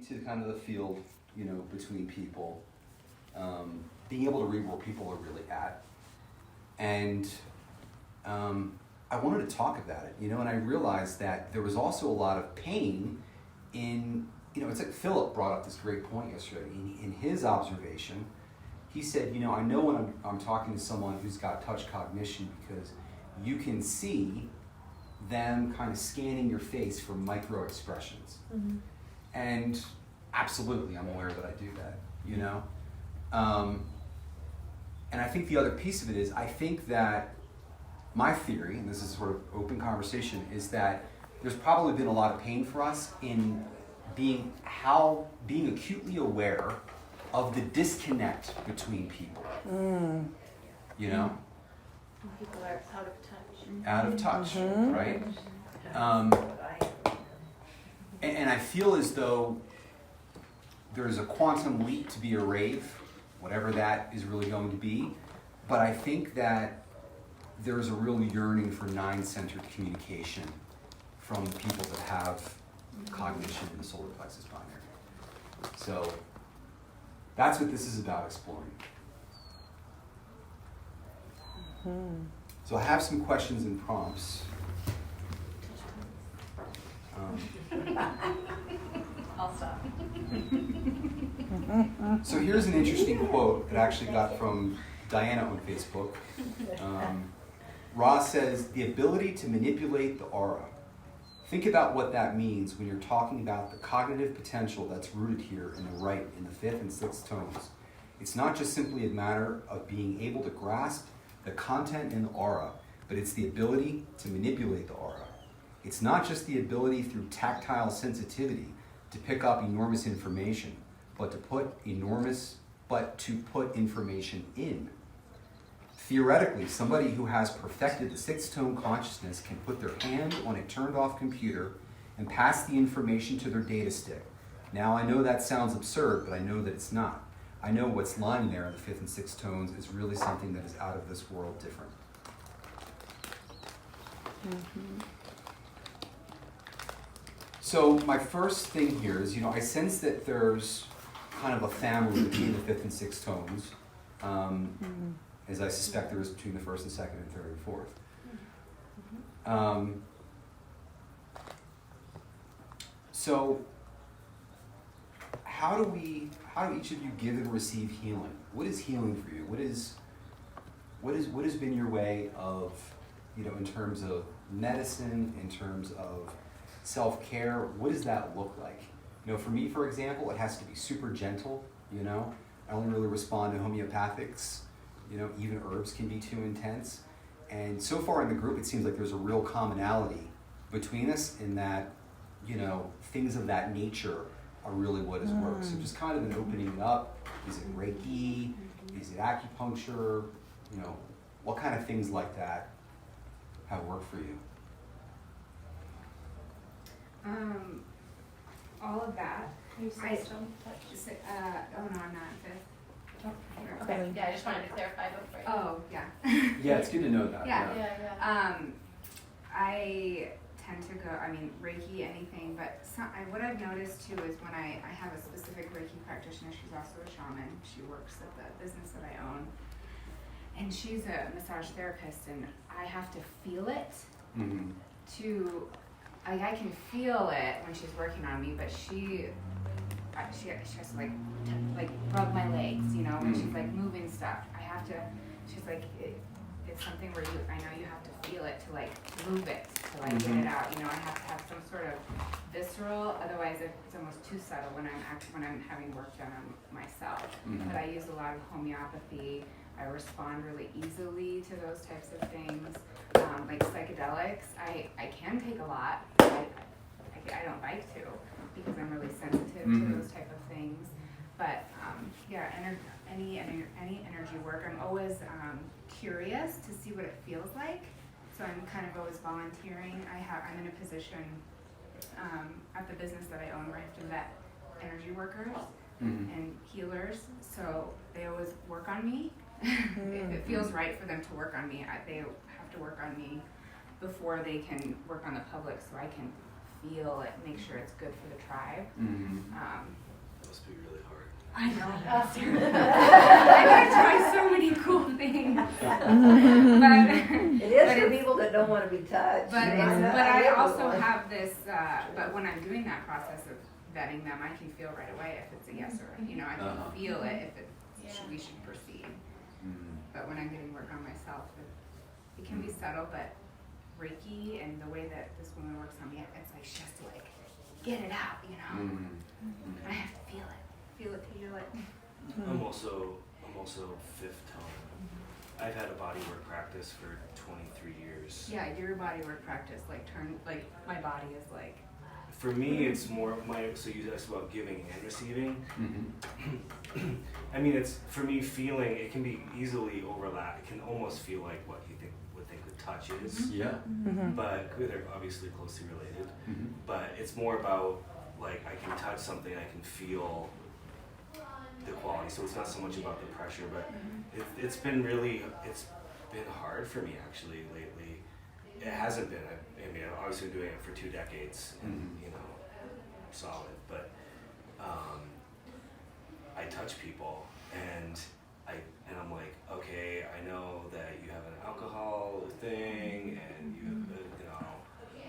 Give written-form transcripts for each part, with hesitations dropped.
to kind of the field, between people, being able to read where people are really at. And I wanted to talk about it, and I realized that there was also a lot of pain in, it's like Philip brought up this great point yesterday. In his observation, he said, I know when I'm talking to someone who's got touch cognition, because you can see them kind of scanning your face for micro expressions. Mm-hmm. And absolutely, I'm aware that I do that, and I think the other piece of it is, I think that my theory, and this is sort of open conversation, is that there's probably been a lot of pain for us in being acutely aware of the disconnect between people. People are out of touch. Out of touch, right? And I feel as though there's a quantum leap to be a rave, whatever that is really going to be. But I think that there's a real yearning for nine-centered communication from the people that have cognition in the Solar Plexus Binary. So that's what this is about, exploring. So I have some questions and prompts. I'll stop. So here's an interesting quote that I actually got from Diana on Facebook. Ross says, "The ability to manipulate the aura. Think about what that means when you're talking about the cognitive potential that's rooted here in the right, in the fifth and sixth tones. It's not just simply a matter of being able to grasp the content in the aura, but it's the ability to manipulate the aura. It's not just the ability through tactile sensitivity to pick up enormous information, but to put information in. Theoretically, somebody who has perfected the sixth tone consciousness can put their hand on a turned off computer and pass the information to their data stick. Now I know that sounds absurd, but I know that it's not. I know what's lying there in the fifth and sixth tones is really something that is out of this world different." So my first thing here is, I sense that there's kind of a family between the fifth and sixth tones, as I suspect there is between the first and second and third and fourth. So how do each of you give and receive healing? What is healing for you? What has been your way of, in terms of medicine, in terms of self-care? What does that look like? For me, for example, it has to be super gentle. I only really respond to homeopathics. Even herbs can be too intense. And so far in the group, it seems like there's a real commonality between us in that, things of that nature are really what has worked. So just kind of an opening it up. Is it Reiki? Is it acupuncture? What kind of things like that have worked for you? All of that. You say still touch? Oh no, I'm not fifth. Okay. Yeah, I just wanted to clarify before. Oh yeah. Yeah, it's good to know that. Yeah. I tend to go. Reiki, anything, but what I've noticed too is when I have a specific Reiki practitioner. She's also a shaman. She works at the business that I own, and she's a massage therapist, and I have to feel it to. I can feel it when she's working on me, but she has to like rub my legs, when she's like moving stuff. I have to. She's like, it's something where I know you have to feel it to like move it, to like get it out. I have to have some sort of visceral. Otherwise, it's almost too subtle when I'm having work done on myself. But I use a lot of homeopathy. I respond really easily to those types of things. Like psychedelics, I can take a lot. I don't like to because I'm really sensitive to those type of things. But any energy work, I'm always curious to see what it feels like. So I'm kind of always volunteering. I'm in a position at the business that I own where I have to vet energy workers and healers. So they always work on me. If it feels right for them to work on me, they have to work on me before they can work on the public, so I can feel it, make sure it's good for the tribe. Mm-hmm. That must be really hard. I know. I gotta try so many cool things. It is for people that don't want to be touched. But You know, I live with also one. have this, but when I'm doing that process of vetting them, I can feel right away if it's a yes or, you know, I can feel it if it's, we should proceed. Mm-hmm. But when I'm getting work on myself, it can be subtle, but Reiki and the way that this woman works on me, it's like she has to like get it out, you know? Mm-hmm. I have to feel it till you're like, I'm also fifth tone. I've had a bodywork practice for 23 years. yeah, your body work practice, like my body is like, For me, it's more so you asked about giving and receiving. Mm-hmm. I mean, it's for me feeling. It can be easily overlap. It can almost feel like what you would think with touch is, Yeah. but they're obviously closely related. Mm-hmm. But it's more about like I can touch something, I can feel the quality. So it's not so much about the pressure, but it's been hard for me actually lately. It hasn't been. I mean, I've obviously been doing it for 2 decades, and you know, solid. But I touch people, and I'm like, okay, I know that you have an alcohol thing, and you have you know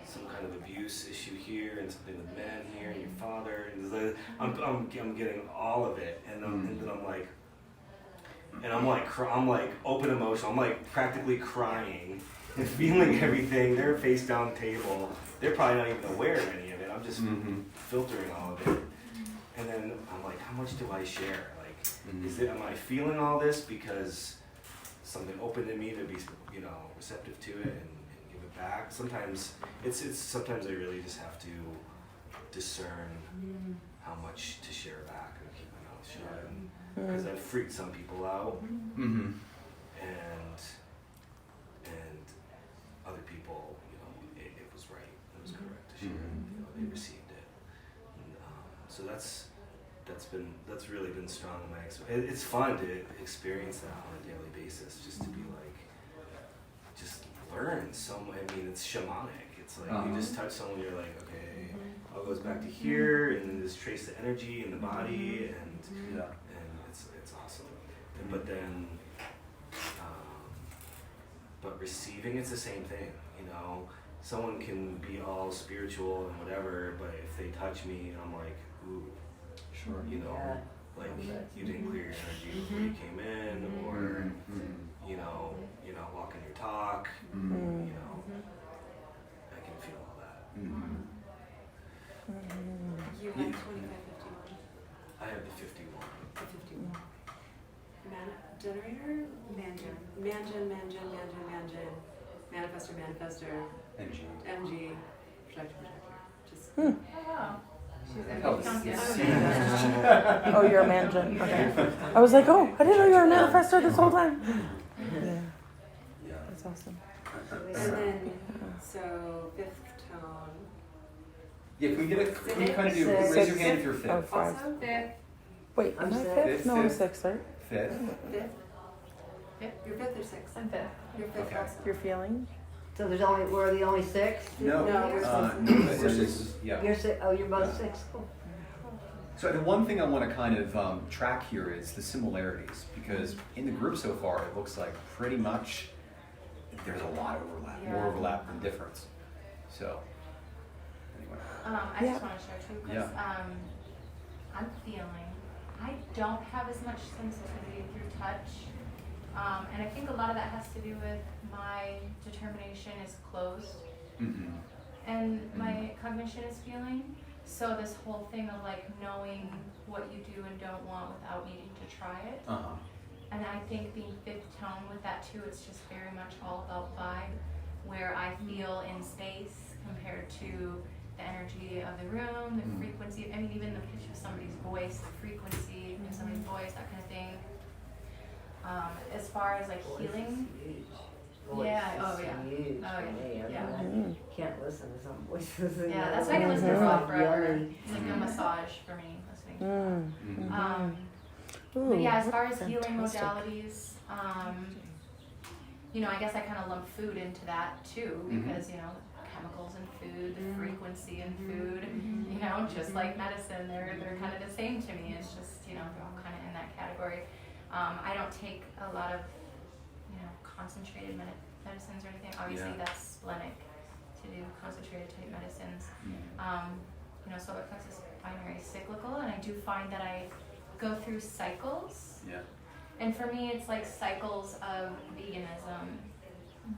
some kind of abuse issue here, and something with men here, and your father. And I'm getting all of it, and then I'm like. And I'm like open emotion. I'm like practically crying and feeling everything. They're face down table. They're probably not even aware of any of it. I'm just filtering all of it. And then I'm like, how much do I share? Like, am I feeling all this because something opened in me to be, you know, receptive to it and give it back? Sometimes sometimes I really just have to discern how much to share back and keep my mouth shut. Because I've freaked some people out, and other people, you know, it was right, it was correct to share, you know, they received it, and, so that's really been strong in my experience. It's fun to experience that on a daily basis, just to be like, just learn I mean, it's shamanic. It's like you just touch someone, you're like, okay, all goes back to here, and then just trace the energy in the body, and it's awesome. But then, but receiving, it's the same thing, you know. Someone can be all spiritual and whatever, but if they touch me, I'm like, ooh, Sure. you know, like you didn't clear your energy before you came in, or you know, you're not walking your talk, you know. I can feel all that. You have 2551. I have the 51. The 51. Generator? Manjin. Manifestor. MG. Projector. Just. Oh, wow. Oh, you're a management. Okay. I was like, oh, I didn't know you were a manifestor this whole time. Yeah. That's awesome. And then, so 5th tone. Yeah, can we kind of do, raise your hand if you're Oh, fifth. 5. Also 5th. Wait, I'm am I sixth. fifth? No, I'm Fifth. 6th, right? Fifth? 5th. You're 5th or 6th? I'm 5th. You're 5th Okay. also. Your feeling? So we're the only 6? No. No, you're Yeah. You're 6, oh, you're both 6? Cool. So the one thing I want to kind of track here is the similarities, because in the group so far, it looks like pretty much there's a lot of overlap, more overlap than difference. So, anyway. I just want to share too, because I'm feeling I don't have as much sensitivity through touch, and I think a lot of that has to do with my determination is closed, and my cognition is feeling. So this whole thing of like knowing what you do and don't want without needing to try it. And I think being 5th tone with that too, it's just very much all about vibe, where I feel in space compared to the energy of the room, the frequency, I mean even the pitch of somebody's voice, the frequency of somebody's voice, that kind of thing. As far as like healing, Can't listen to some voices. yeah, that's why I can listen to rock forever. It's like a massage for me, listening to that. But yeah, as far as healing modalities, you know, I guess I kind of lump food into that too, because, you know, chemicals in food, the frequency in food, you know, just like medicine, they're kind of the same to me. It's just, you know, they're all kind of in that category. I don't take a lot of, you know, concentrated medicines or anything. Obviously, that's splenic to do concentrated type medicines. You know, Solar Plexus Binary is cyclical, and I do find that I go through cycles. Yeah. And for me, it's like cycles of veganism,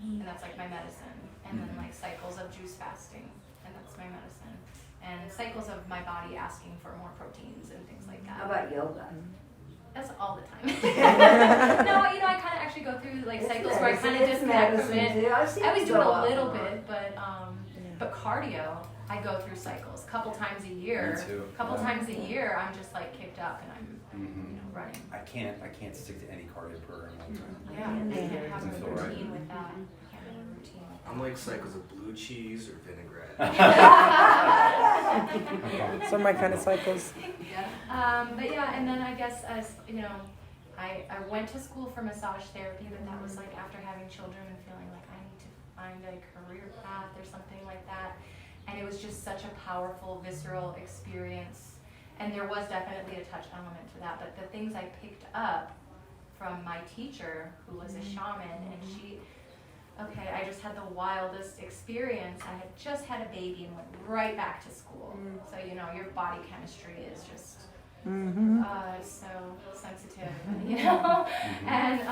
and that's like my medicine. And then like cycles of juice fasting, and that's my medicine. And cycles of my body asking for more proteins and things like that. How about yoga? That's all the time. No, you know, I kind of actually go through like It's cycles where I kind of medicine, it's disconnect from medicine it. too. I've seen I always you do it go a off little and on. bit, but cardio, I go through cycles. A couple times a year. Me too. A couple times a year, I'm just like kicked up and I'm, you know, running. I can't stick to any cardio program all the time. Yeah, I can't have Doesn't a feel right. routine with that. I can't have a routine with I'm like cycles of blue cheese or vinaigrette. that. So my kind of cycles. But yeah, and then I guess as, you know, I went to school for massage therapy, but that was like after having children and feeling like I need to find a career path or something like that. And it was just such a powerful, visceral experience. And there was definitely a touch element to that. But the things I picked up from my teacher, who was a shaman, and I just had the wildest experience. I had just had a baby and went right back to school. So, you know, your body chemistry is just so sensitive, you know? And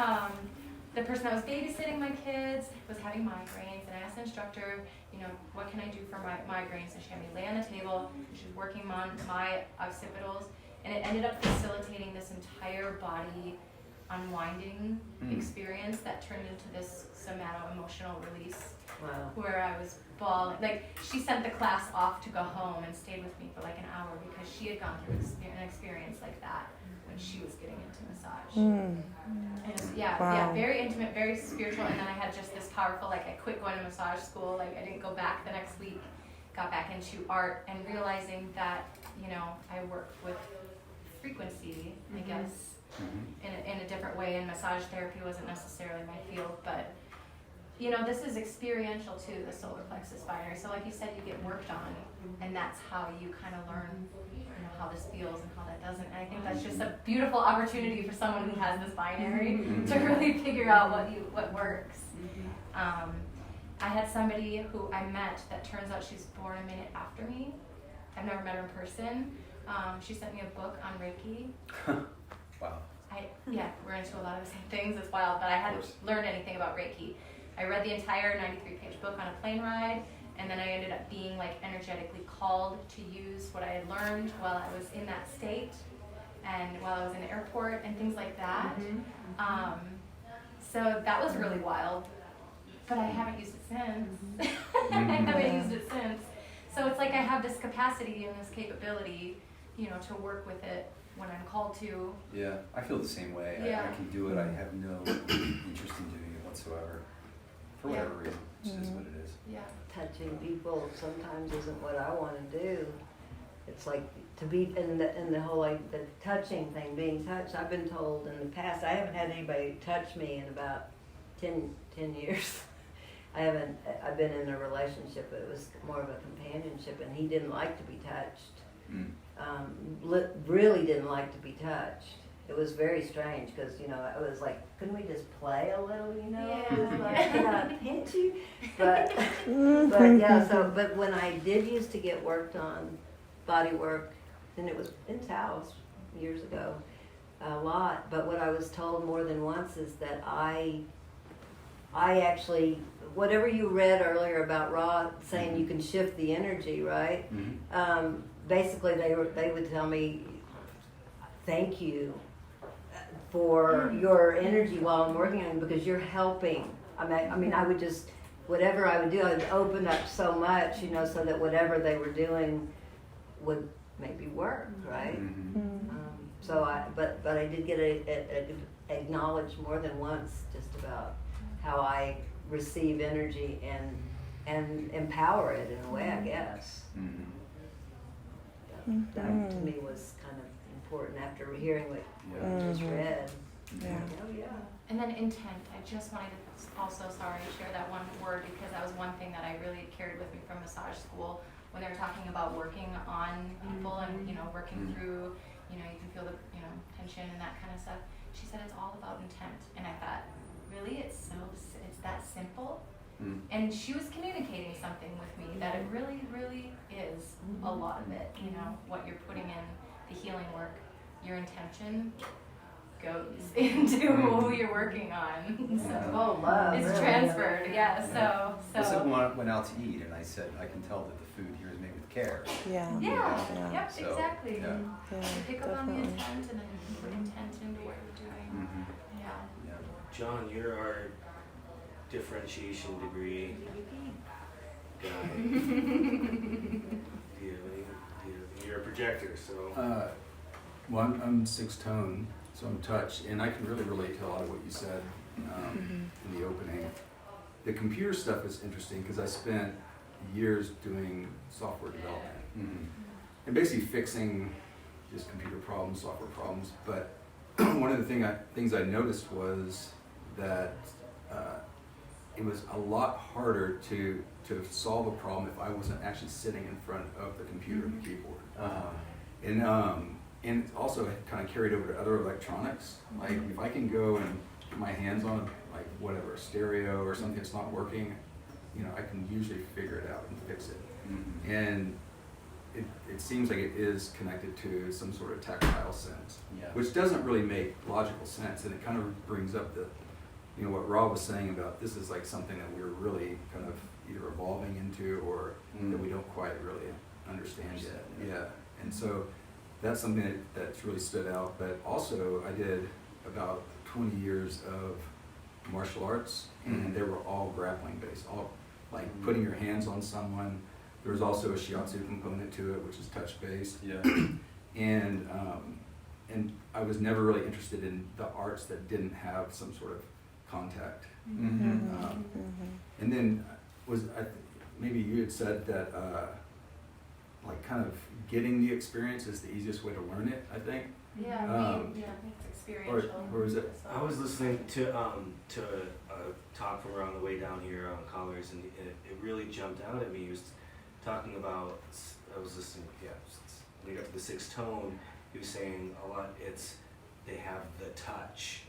the person that was babysitting my kids was having migraines, and I asked the instructor, you know, what can I do for my migraines? And she had me lay on the table, and she was working on my occipitals, and it ended up facilitating this entire body unwinding experience that turned into this somato-emotional release. Wow. Where I was bawling. Like, she sent the class off to go home and stayed with me for like an hour because she had gone through an experience like that when she was getting into massage. And it was, yeah, very intimate, very spiritual. And then I had just this powerful, like, I quit going to massage school. Like, I didn't go back the next week. Got back into art and realizing that, you know, I work with frequency, I guess, in a different way. And massage therapy wasn't necessarily my field, but you know, this is experiential too, the Solar Plexus Binary. So like you said, you get worked on, and that's how you kind of learn, you know, how this feels and how that doesn't. And I think that's just a beautiful opportunity for someone who has this binary to really figure out what works. I had somebody who I met that turns out she's born a minute after me. I've never met her in person. She sent me a book on Reiki. Wow. We're into a lot of the same things. It's wild, but I hadn't learned anything about Reiki. I read the entire 93-page book on a plane ride, and then I ended up being like energetically called to use what I had learned while I was in that state and while I was in the airport and things like that. So that was really wild, but I haven't used it since. I haven't used it since. So it's like I have this capacity and this capability, you know, to work with it when I'm called to. Yeah, I feel the same way. Yeah. I can do it. I have no interest in doing it whatsoever. For whatever reason. It's just what it is. Yeah. Touching people sometimes isn't what I want to do. It's like to be in the whole like the touching thing, being touched. I've been told in the past, I haven't had anybody touch me in about 10 years. I've been in a relationship, but it was more of a companionship, and he didn't like to be touched. Really didn't like to be touched. It was very strange because, you know, I was like, couldn't we just play a little, you know? Yeah. Like, can I pinch you? But yeah, but when I did used to get worked on, body work, and it was in Taos years ago, a lot. But what I was told more than once is that I actually, whatever you read earlier about Ra saying you can shift the energy, right? Basically, they would tell me, thank you for your energy while I'm working on it because you're helping. I mean, I would just, whatever I would do, I would open up so much, you know, so that whatever they were doing would maybe work, right? But I did get acknowledged more than once just about how I receive energy and empower it in a way, I guess. That to me was kind of important after hearing what you just read. Yeah. Oh, yeah. And then intent, I just wanted to also, share that one word because that was one thing that I really carried with me from massage school when they were talking about working on people and, working through, you can feel the, tension and that kind of stuff. She said it's all about intent. And I thought, really? It's that simple? And she was communicating something with me that it really, really is a lot of it, what you're putting in the healing work, your intention goes into who you're working on. So Oh, love. it's really. transferred, yeah. This is So when I went out to eat, and I said, I can tell that the food here is made with care. Yeah. yeah, yep, So, exactly. yeah. Yeah. You pick up on the Definitely. intent and then you put intent into what you're doing. Mm-hmm. Yeah. Yeah. John, you're our differentiation degree guy. Do you have any? You're a projector, so. Well, I'm 6-tone, so I'm touch, and I can really relate to a lot of what you said in the opening. The computer stuff is interesting because I spent years doing software development Mm-hmm. and basically fixing just computer problems, software problems. But one of the things I noticed was that it was a lot harder to solve a problem if I wasn't actually sitting in front of the computer and the keyboard. And it also kind of carried over to other electronics. Like if I can go and get my hands on like whatever, a stereo or something that's not working, I can usually figure it out and fix it. Mm-hmm. And it seems like it is connected to some sort of tactile sense, Yeah. which doesn't really make logical sense. And it kind of brings up the, what Rob was saying about this is like something that we're really kind of either evolving into or that we don't quite really understand yet. Yeah. And so that's something that's really stood out. But also I did about 20 years of martial arts, and they were all grappling based, all like putting your hands on someone. There was also a shiatsu component to it, which is touch based. Yeah. And I was never really interested in the arts that didn't have some sort of contact. Mm-hmm. And then maybe you had said that like kind of getting the experience is the easiest way to learn it, I think. Yeah, it's experiential. Or is it? I was listening to a talk from around the way down here on Collars, and it really jumped out at me. He was talking about, I was listening, lead up to the 6-tone, he was saying a lot, they have the touch.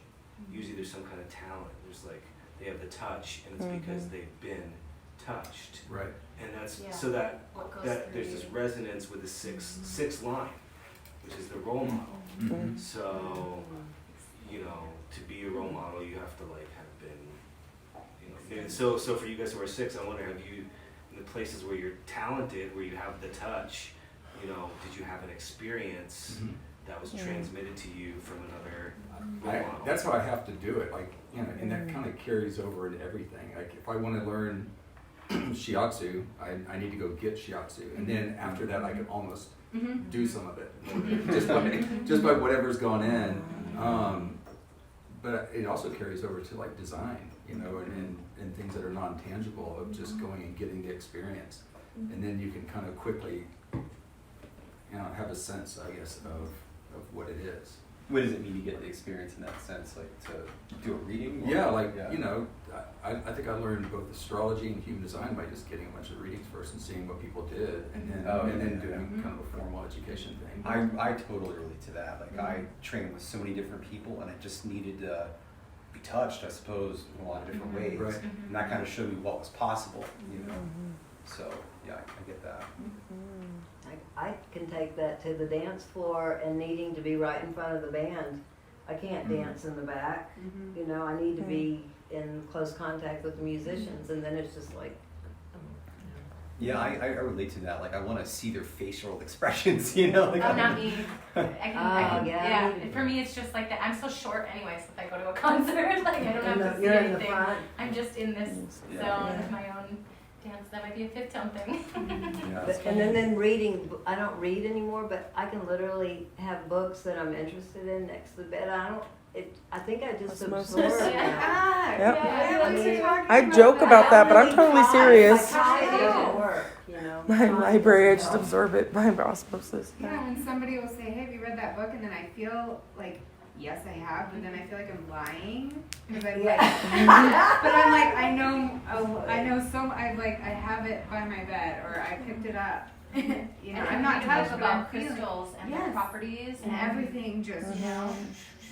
Usually there's some kind of talent. There's like, they have the touch, and it's because they've been touched. Right. And that's, Yeah. so that What goes there's through this you. resonance with the sixth line, which is the role model. Mm-hmm. So, to be a role model, you have to like have been, and so for you guys who are 6, I wonder, have you, in the places where you're talented, where you have the touch, did you have an experience that was transmitted to you from another role model? That's how I have to do it, like, and that kind of carries over into everything. Like if I want to learn shiatsu, I need to go get shiatsu, and then after that I can almost do some of it just by whatever's gone in. But it also carries over to like design, and things that are non-tangible, of just going and getting the experience, and then you can kind of quickly have a sense, I guess, of what it is. What does it mean to get the experience in that sense? Like to do a reading? Or, Yeah, like, I think I learned both astrology and human design by just getting a bunch of readings first and seeing what people did, and then doing kind of a formal education thing. I totally relate to that. Like I trained with so many different people, and I just needed to be touched, I suppose, in a lot of different ways. Right. And that kind of showed me what was possible, So yeah, I get that. I can take that to the dance floor and needing to be right in front of the band. I can't dance in the back. I need to be in close contact with the musicians, and then it's just like, Yeah, I relate to that. Like I want to see their facial expressions, Like Not me. I can, yeah. And for me, it's just like that. I'm so short anyway, so if I go to a concert, like I don't have to see you're in the anything. front. I'm just in this Yeah. zone of my own dance. That might be a 5-tone thing. And then reading, I don't read anymore, but I can literally have books that I'm interested in next to the bed. I think I just Osmosis. absorb it now. Yeah. Yep. Yeah. I joke about that, but I'm totally serious. It doesn't work, My library, I just absorb it by osmosis. Yeah, when somebody will say, hey, have you read that book? And then I feel like yes, I have, but then I feel like I'm lying because I'm Yeah. like, but I'm like, I know so, I have it by my bed or I picked it up. You know, And I'm not reading touched, book but I'm about feeling, crystals and their yes. properties and everything just, you know,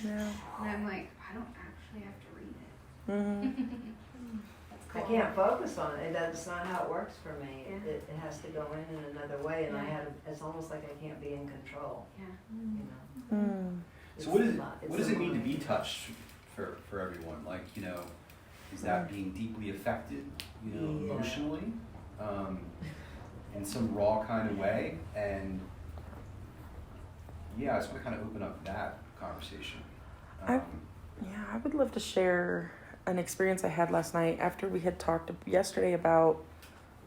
Yeah. and I'm like, I don't actually have to read it. Mm-hmm. I can't focus on it. That's not how it works for me. Yeah. It has to go in another way, and Yeah. it's almost like I can't be in control. Yeah. You know. Mm. So what It's does a it mean to mind. be touched for everyone? Like, you know, is that being deeply affected, you know, Yeah. emotionally, in some raw kind of way? And yeah, I just want to kind of open up that conversation. Yeah, I would love to share an experience I had last night after we had talked yesterday about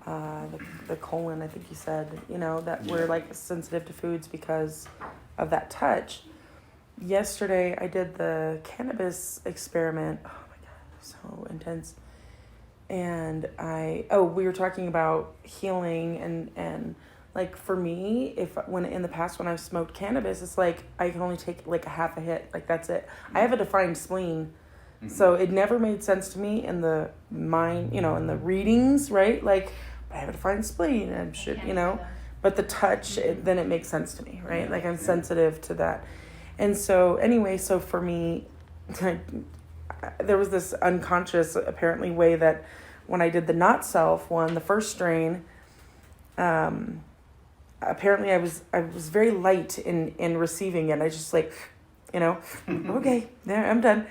the colon. I think you said, you know, that we're like sensitive to foods because of that touch. Yesterday I did the cannabis experiment. Oh my God, it was so intense. And we were talking about healing and like for me, when in the past when I've smoked cannabis, it's like I can only take like a half a hit, like that's it. I have a defined spleen, so it never made sense to me in the mind, you know, in the readings, right? Like I have a defined spleen and shit, you know. But the touch, then it makes sense to me, right? Like I'm sensitive to that, and so anyway, so for me, there was this unconscious, apparently, way that when I did the not self one, the first strain. Apparently I was very light in receiving it. I just like, you know, okay, there, I'm done.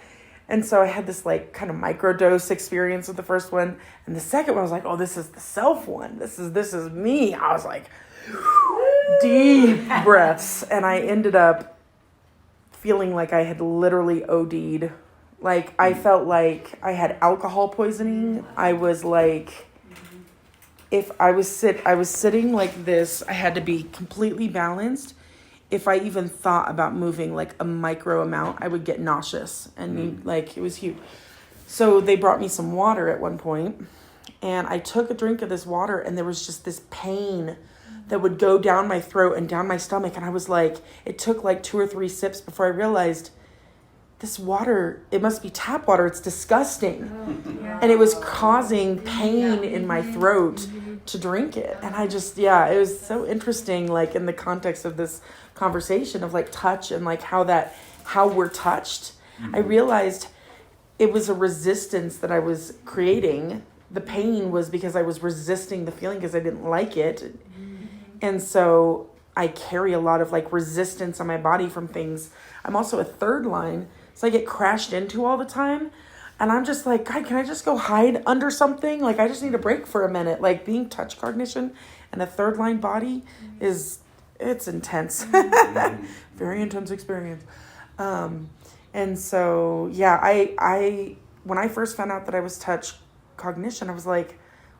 And so I had this like kind of microdose experience with the first one. And the second one I was like, oh, this is the self one. This is me. I was like, deep breaths. And I ended up feeling like I had literally OD'd. Like I felt like I had alcohol poisoning. I was like, if I was sitting like this, I had to be completely balanced. If I even thought about moving like a micro amount, I would get nauseous and like it was huge. So they brought me some water at one point, and I took a drink of this water, and there was just this pain that would go down my throat and down my stomach, and I was like, it took like 2 or 3 sips before I realized this water, it must be tap water. It's disgusting. And it was causing pain in my throat to drink it. And I just, it was so interesting, like in the context of this conversation of like touch and like how we're touched. I realized it was a resistance that I was creating. The pain was because I was resisting the feeling because I didn't like it. And so I carry a lot of like resistance on my body from things. I'm also a third line. So I get crashed into all the time. And I'm just like, God, can I just go hide under something? Like, I just need a break for a minute. Like, being touch cognition and a third line body it's intense. Very intense experience. And so, I when I first found out that I was touch cognition, I was like,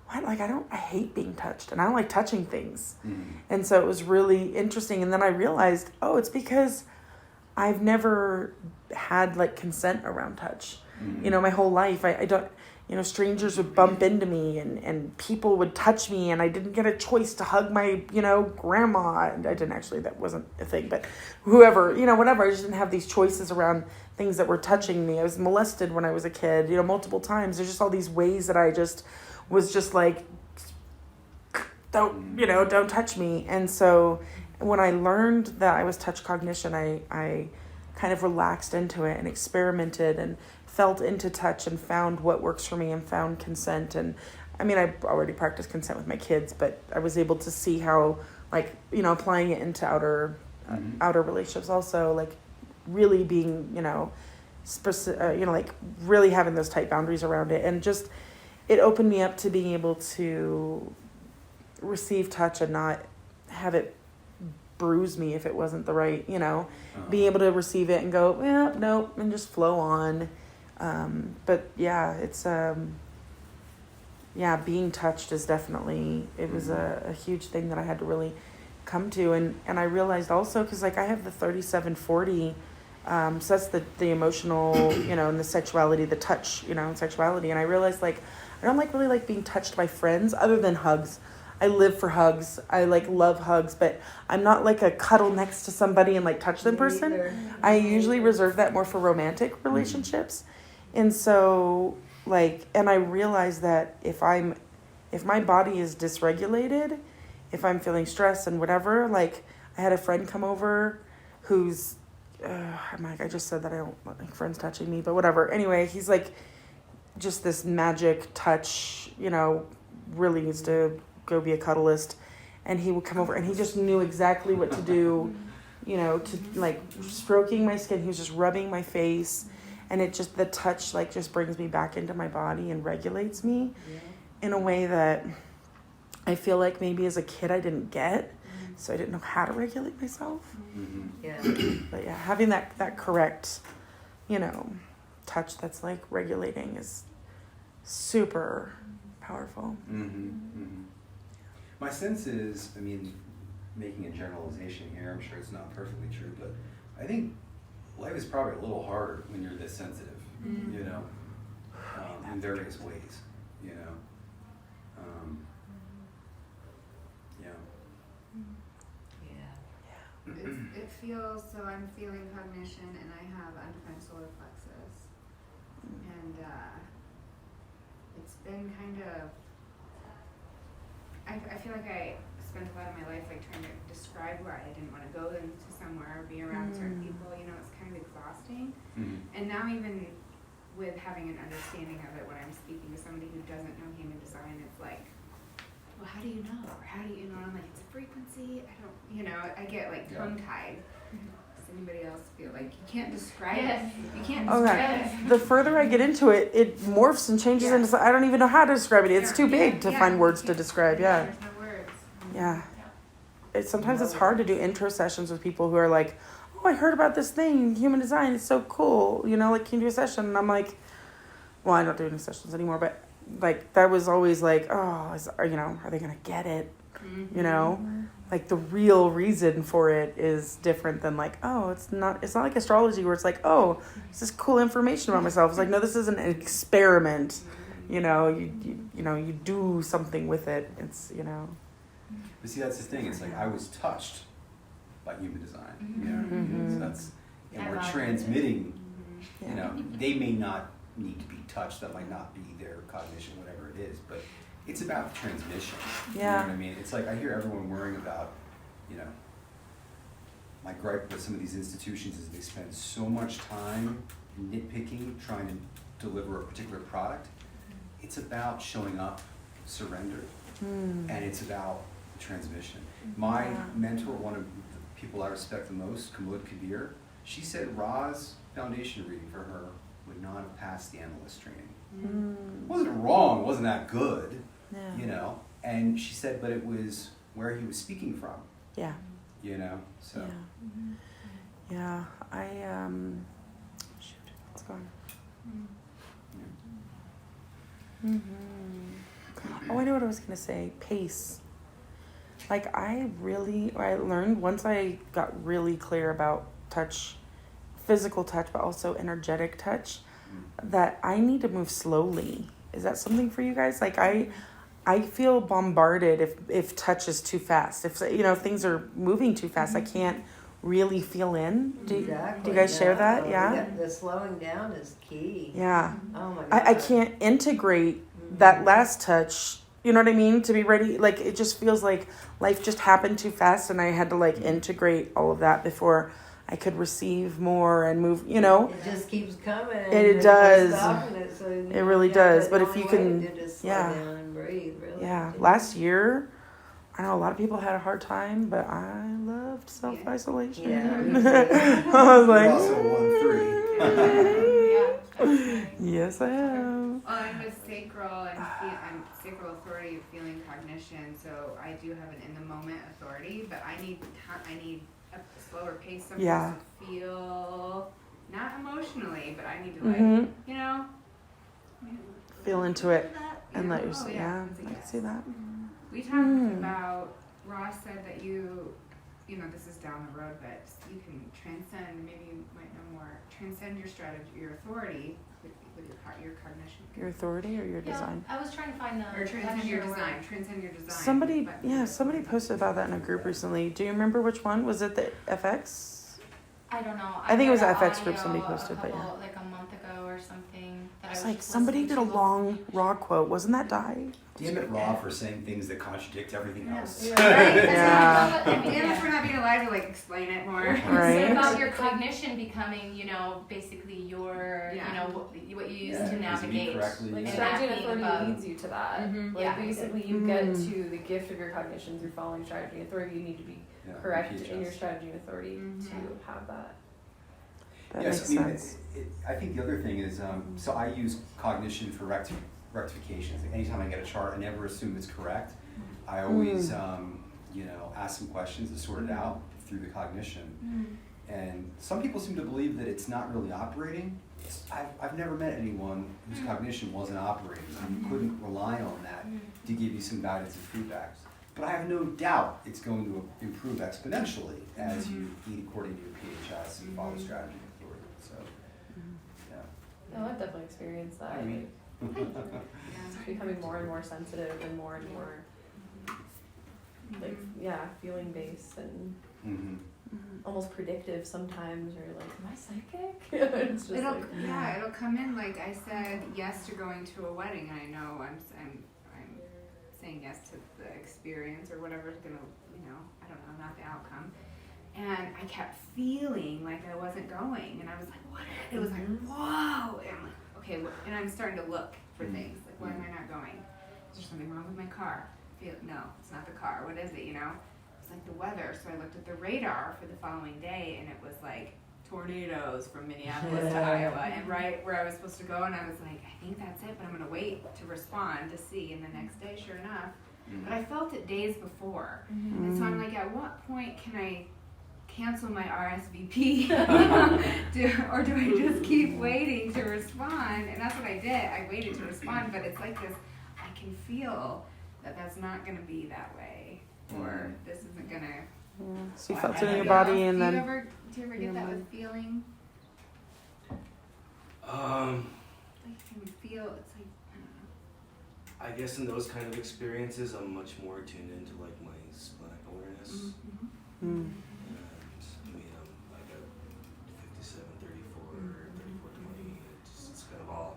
what? Like, I hate being touched. And I don't like touching things. And so it was really interesting. And then I realized, it's because I've never had like consent around touch. You know, my whole life, I don't, you know, strangers would bump into me and people would touch me, and I didn't get a choice to hug my, you know, grandma. And I didn't actually, that wasn't a thing, but whoever, you know, whatever. I just didn't have these choices around things that were touching me. I was molested when I was a kid, you know, multiple times. There's just all these ways that I just was just like, don't touch me. And so when I learned that I was touch cognition, I kind of relaxed into it and experimented and felt into touch and found what works for me and found consent. And I mean, I already practiced consent with my kids, but I was able to see how, like, you know, applying it into outer relationships also, like really being, you know, like really having those tight boundaries around it. And just, it opened me up to being able to receive touch and not have it bruise me if it wasn't the right, you know, being able to receive it and go, nope, and just flow on. But it's, being touched is definitely, it was a huge thing that I had to really come to. And I realized also, cause like I have the 3740, so that's the emotional, you know, and the sexuality, the touch, you know, and sexuality. And I realized like, I don't really like being touched by friends other than hugs. I live for hugs. I like love hugs, but I'm not like a cuddle next to somebody and like touch them person. Neither. I usually reserve that more for romantic relationships. And so like, and I realize that if my body is dysregulated, if I'm feeling stressed and whatever, like I had a friend come over who's, I'm like, I just said that I don't like friends touching me, but whatever. Anyway, he's like just this magic touch, you know, really needs to go be a cuddlist. And he would come over and he just knew exactly what to do, you know, to like stroking my skin. He was just rubbing my face. And it just, the touch like just brings me back into my body and regulates me in a way that I feel like maybe as a kid I didn't get. So I didn't know how to regulate myself. Yeah. But yeah, having that correct, you know, touch that's like regulating is super powerful. My sense is, I mean, making a generalization here, I'm sure it's not perfectly true, but I think life is probably a little harder when you're this sensitive, you know, in various ways, you know. It feels, so I'm feeling cognition and I have undefined solar plexus. And it's been kind of, I feel like I spent a lot of my life like trying to describe where I didn't want to go into somewhere or be around certain people, you know, it's kind of exhausting. And now even with having an understanding of it when I'm speaking to somebody who doesn't know human design, it's like, well, how do you know? Or how do you know? I'm like, it's a frequency. I don't, you know, I get like tongue-tied. Does anybody else feel like you can't describe it? You can't describe it. The further I get into it, it morphs and changes into, I don't even know how to describe it. It's too big to find words to describe. Yeah. There's no words. Yeah. Sometimes it's hard to do intro sessions with people who are like, oh, I heard about this thing, human design, it's so cool. You know, like, can you do a session? And I'm like, well, I don't do any sessions anymore, but like that was always like, oh, you know, are they gonna get it? You know, like the real reason for it is different than like, oh, it's not like astrology where it's like, oh, it's this cool information about myself. It's like, no, this isn't an experiment. You know, you know, you do something with it. It's, you know. But see, that's the thing. It's like I was touched by human design. You know what I mean? So that's, and we're transmitting. You know, they may not need to be touched. That might not be their cognition, whatever it is. But it's about transmission. You know what I mean? It's like I hear everyone worrying about, you know, my gripe with some of these institutions is they spend so much time nitpicking, trying to deliver a particular product. It's about showing up, surrendered, and it's about transmission. My mentor, one of the people I respect the most, Kamud Kabir, she said Ra's foundation reading for her would not have passed the analyst training. It wasn't wrong, it wasn't that good, you know, and she said, but it was where he was speaking from. Yeah. You know, so. Yeah, shoot, it's gone. Oh, I know what I was gonna say. Pace. Like I learned once I got really clear about touch, physical touch, but also energetic touch, that I need to move slowly. Is that something for you guys? Like I feel bombarded if touch is too fast. If you know, if things are moving too fast, I can't really feel in. Do you guys share that? Yeah. The slowing down is key. Yeah. Oh my God. I can't integrate that last touch. You know what I mean? To be ready, like it just feels like life just happened too fast, and I had to like integrate all of that before I could receive more and move. You know, it just keeps coming. It does. It really does. But if you can, slow down and breathe. Really. Yeah. Last year, I know a lot of people had a hard time, but I loved self-isolation. Yeah. I was like, You also won 3. Yes, I am. Well, I'm with sacral and I'm sacral authority of feeling cognition, so I do have an in the moment authority, but I need a slower pace sometimes to feel, not emotionally, but I need to like, you know, feel into it and let oh, yourself. yeah. I can see that. We talked about, Ross said that you know, this is down the road, but you can transcend, maybe you might know more transcend your strategy, your authority with your cognition. Your authority or your design? I was trying to find the. Or transcend your lecture design. word. Transcend your design. Somebody posted about that in a group recently. Do you remember which one? Was it the FX? I don't know. I think it was read an an FX group somebody audio posted, but yeah. like a month ago or something. That It's I was like somebody did a listening to. long raw quote. Wasn't that Di? Damn it, Rob, for saying things that contradict everything else. Right? Yeah. Damn it for not being alive to like explain it more. Right. It's about your cognition becoming, basically your, Yeah. what you use Yeah, to using it navigate. correctly, Like yeah. strategy and Acting authority above. leads you to that. Mhm. Like Yeah. basically you get to the gift of your cognition through following strategy and authority. You need to be Yeah, correct PHS. in your strategy and authority Mhm. to have that. That Yes, makes I mean, sense. I think the other thing is, so I use cognition for rectifications. Like anytime I get a chart, I never assume it's correct. I always, ask some questions to sort it out through the cognition. And some people seem to believe that it's not really operating. I've never met anyone whose cognition wasn't operating. You couldn't rely on that to give you some guidance and feedbacks. But I have no doubt it's going to improve exponentially as you eat according to your PHS and follow strategy and authority. So, yeah. No, I've definitely experienced that. I mean- It's becoming more and more sensitive and more feeling based and Mm-hmm. almost predictive sometimes, or like, am I psychic? It's just It'll come in like I said yes to going to a wedding, and I know I'm saying yes to the experience or whatever's gonna, I don't know, not the outcome. And I kept feeling like I wasn't going, and I was like, what? It was like, whoa! And I'm like, okay, and I'm starting to look for things, like, why am I not going? Is there something wrong with my car? No, it's not the car. What is it, It's like the weather. So I looked at the radar for the following day, and it was like tornadoes from Minneapolis to Iowa, and right where I was supposed to go, and I was like, I think that's it, but I'm gonna wait to respond to see. And the next day, sure enough, but I felt it days before, and so I'm like, at what point can I cancel my RSVP, or do I just keep waiting to respond? And that's what I did. I waited to respond, but it's like this. I can feel that that's not gonna be that way, or this isn't gonna. Yeah. So you felt it in your body, and then Do you ever get that with feeling? Like you can feel, it's like, I don't know. I guess in those kind of experiences, I'm much more tuned into like my splenic awareness. And I mean, I got 57, 34, 34, 20. It's kind of all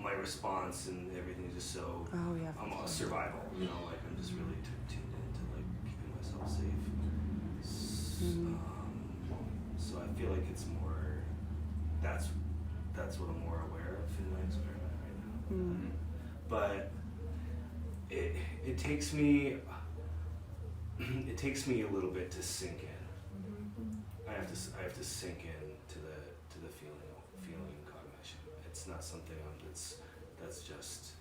my response and everything is just so. oh yeah. I'm a survival, like I'm just really tuned into like keeping myself safe. So I feel like it's more. That's what I'm more aware of in my experiment right now. But it takes me a little bit to sink in. I have to sink in to the feeling cognition. It's not something that's just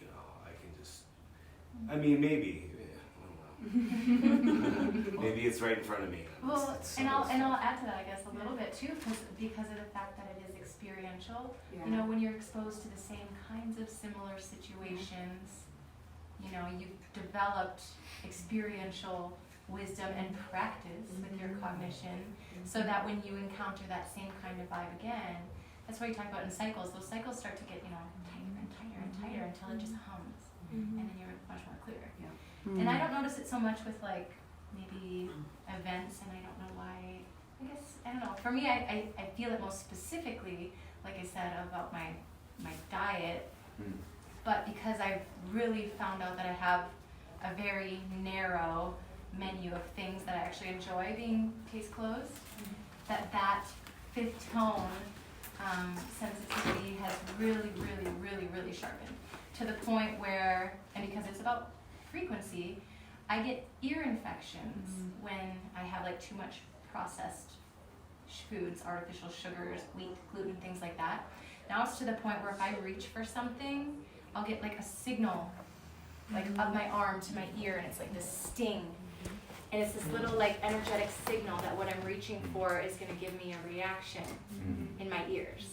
I can just. I mean, maybe. I don't know. Maybe it's right in front of me. Well, and I'll add to that, I guess, a little bit too, because of the fact that it is experiential. Yeah. When you're exposed to the same kinds of similar situations, you've developed experiential wisdom and practice with your cognition, so that when you encounter that same kind of vibe again, that's why you talk about in cycles. Those cycles start to get tighter and tighter and tighter until it just hums, and then you're much more clear. And I don't notice it so much with like maybe events, and I don't know why. I guess I don't know. For me, I feel it most specifically, like I said, about my diet. But because I've really found out that I have a very narrow menu of things that I actually enjoy being case closed, that fifth tone sensitivity has really, really, really, really sharpened to the point where, and because it's about frequency, I get ear infections when I have like too much processed foods, artificial sugars, wheat, gluten, things like that. Now it's to the point where if I reach for something, I'll get like a signal like of my arm to my ear, and it's like this sting. And it's this little like energetic signal that what I'm reaching for is gonna give me a reaction in my ears.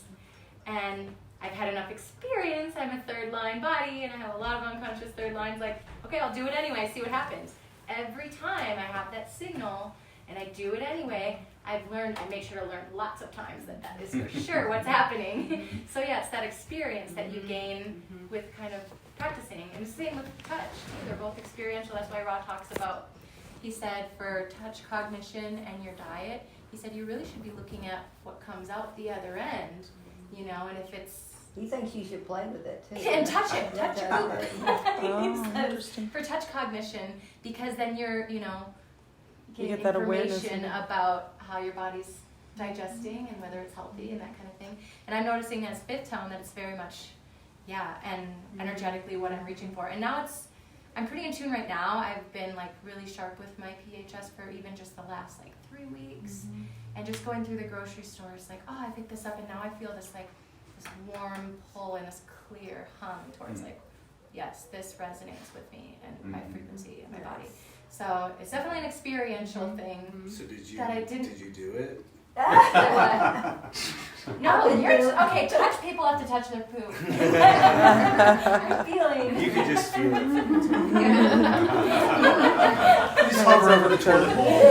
And I've had enough experience, I'm a third line body, and I have a lot of unconscious third lines, like, okay, I'll do it anyway, see what happens. Every time I have that signal, and I do it anyway, I make sure to learn lots of times that is for sure what's happening. So yeah, it's that experience that you gain with kind of practicing. And the same with touch, too. They're both experiential. That's why Ra talks about, he said, for touch cognition and your diet, he said you really should be looking at what comes out the other end, you know, and if it's... He thinks you should play with it, too. And touch it, touch it. Oh, He says, interesting. for touch cognition, because then you're, you know, You getting get that awareness information in it. about how your body's digesting and whether it's healthy and that kind of thing. And I'm noticing as fifth tone that it's very much, and energetically what I'm reaching for. And now I'm pretty in tune right now. I've been like really sharp with my PHS for even just the last like 3 weeks. And just going through the grocery store, it's like, oh, I picked this up and now I feel this like, this warm pull and this clear hum towards like, yes, this resonates with me and my frequency and my body. So it's definitely an experiential thing. So did you That I didn't- did you do it? No, okay, touch people have to touch their poop. I'm feeling. You could just feel it. Just hover over the toilet bowl.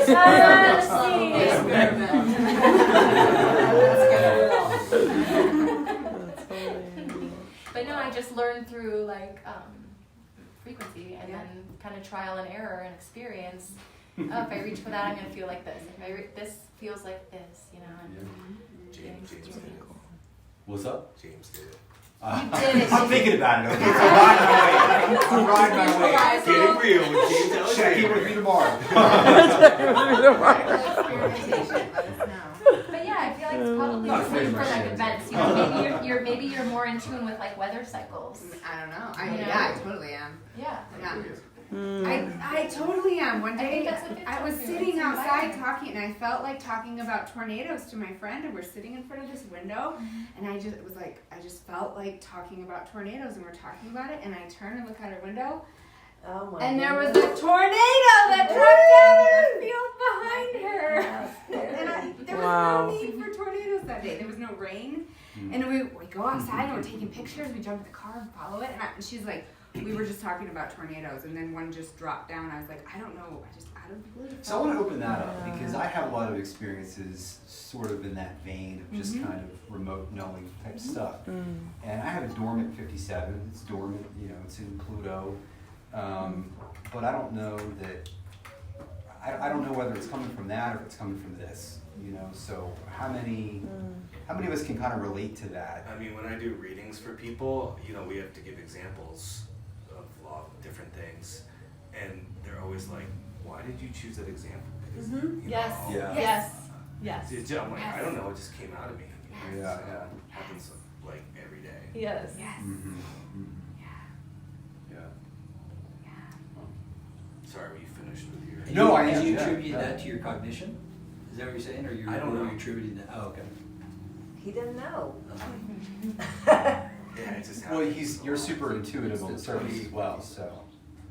But no, I just learned through like frequency and then kind of trial and error and experience. Oh, if I reach for that, I'm gonna feel like this. If this feels like this, you know. And James did it. What's up? James did it. did it. I'm thinking about it. Okay, I'm riding my way. Get it real with James Ellis. Check in with me tomorrow. Experimentation, let us know. But yeah, I feel like it's probably Not the same afraid for of like shit. events. You know, maybe you're more in tune with like weather cycles. I don't know. Yeah. I totally am. Yeah. Yeah. I totally am. One I think day that's a big I was tone sitting here. It's outside inviting. talking, and I felt like talking about tornadoes to my friend, and we're sitting in front of this window, and I just felt like talking about tornadoes, and we're talking about it, and I turn and look out her window, Oh my and there was goodness. a tornado that dropped down in the field behind her. How scary. And there was Wow. no need for tornadoes that day. There was no rain. And we go outside and we're taking pictures. We jump in the car and follow it. And she's like, we were just talking about tornadoes. And then one just dropped down. I was like, I don't know. I just out of the blue. So I want to open that up because I have a lot of experiences sort of in that vein of just kind of remote knowing type stuff. And I have a dormant 57. It's dormant, you know, it's in Pluto. But I don't know that, I don't know whether it's coming from that or if it's coming from this, you know, so how many of us can kind of relate to that? I mean, when I do readings for people, you know, we have to give examples of a lot of different things, and they're always like, "Why did you choose that example?" Because you Yes. know, Yeah. Yes. Yes. I'm like, I don't know, it just came out of me. You know, Yeah, so yeah. it happens like every day. Yes. Yes. Yeah. Yeah. Sorry, were you finished with your? No, I Did am, you yeah, attribute yeah. that to your cognition? Is that what you're saying, or I don't were know. you attributing that? Oh, okay. He didn't know. Yeah, it just Well, happens. you're super intuitive on the surface as well, so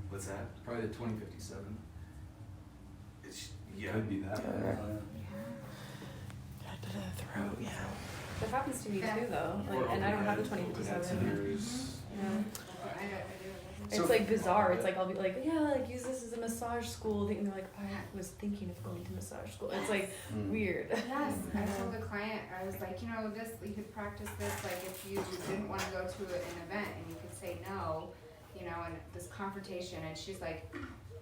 What's that? Probably the 2057. It's it could be that. Throat, yeah. That happens to me too, though. Or Like, and I don't have the open-head, 2057. open-head ears. Yeah. It's So- like bizarre. It's like I'll be like, yeah, like use this as a massage school. And they're like, I was thinking of going to massage school. It's like weird. Yes, I told the client, I was like, you know, this, you could practice this, like if you didn't want to go to an event and you could say no, you know, and this confrontation, and she's like,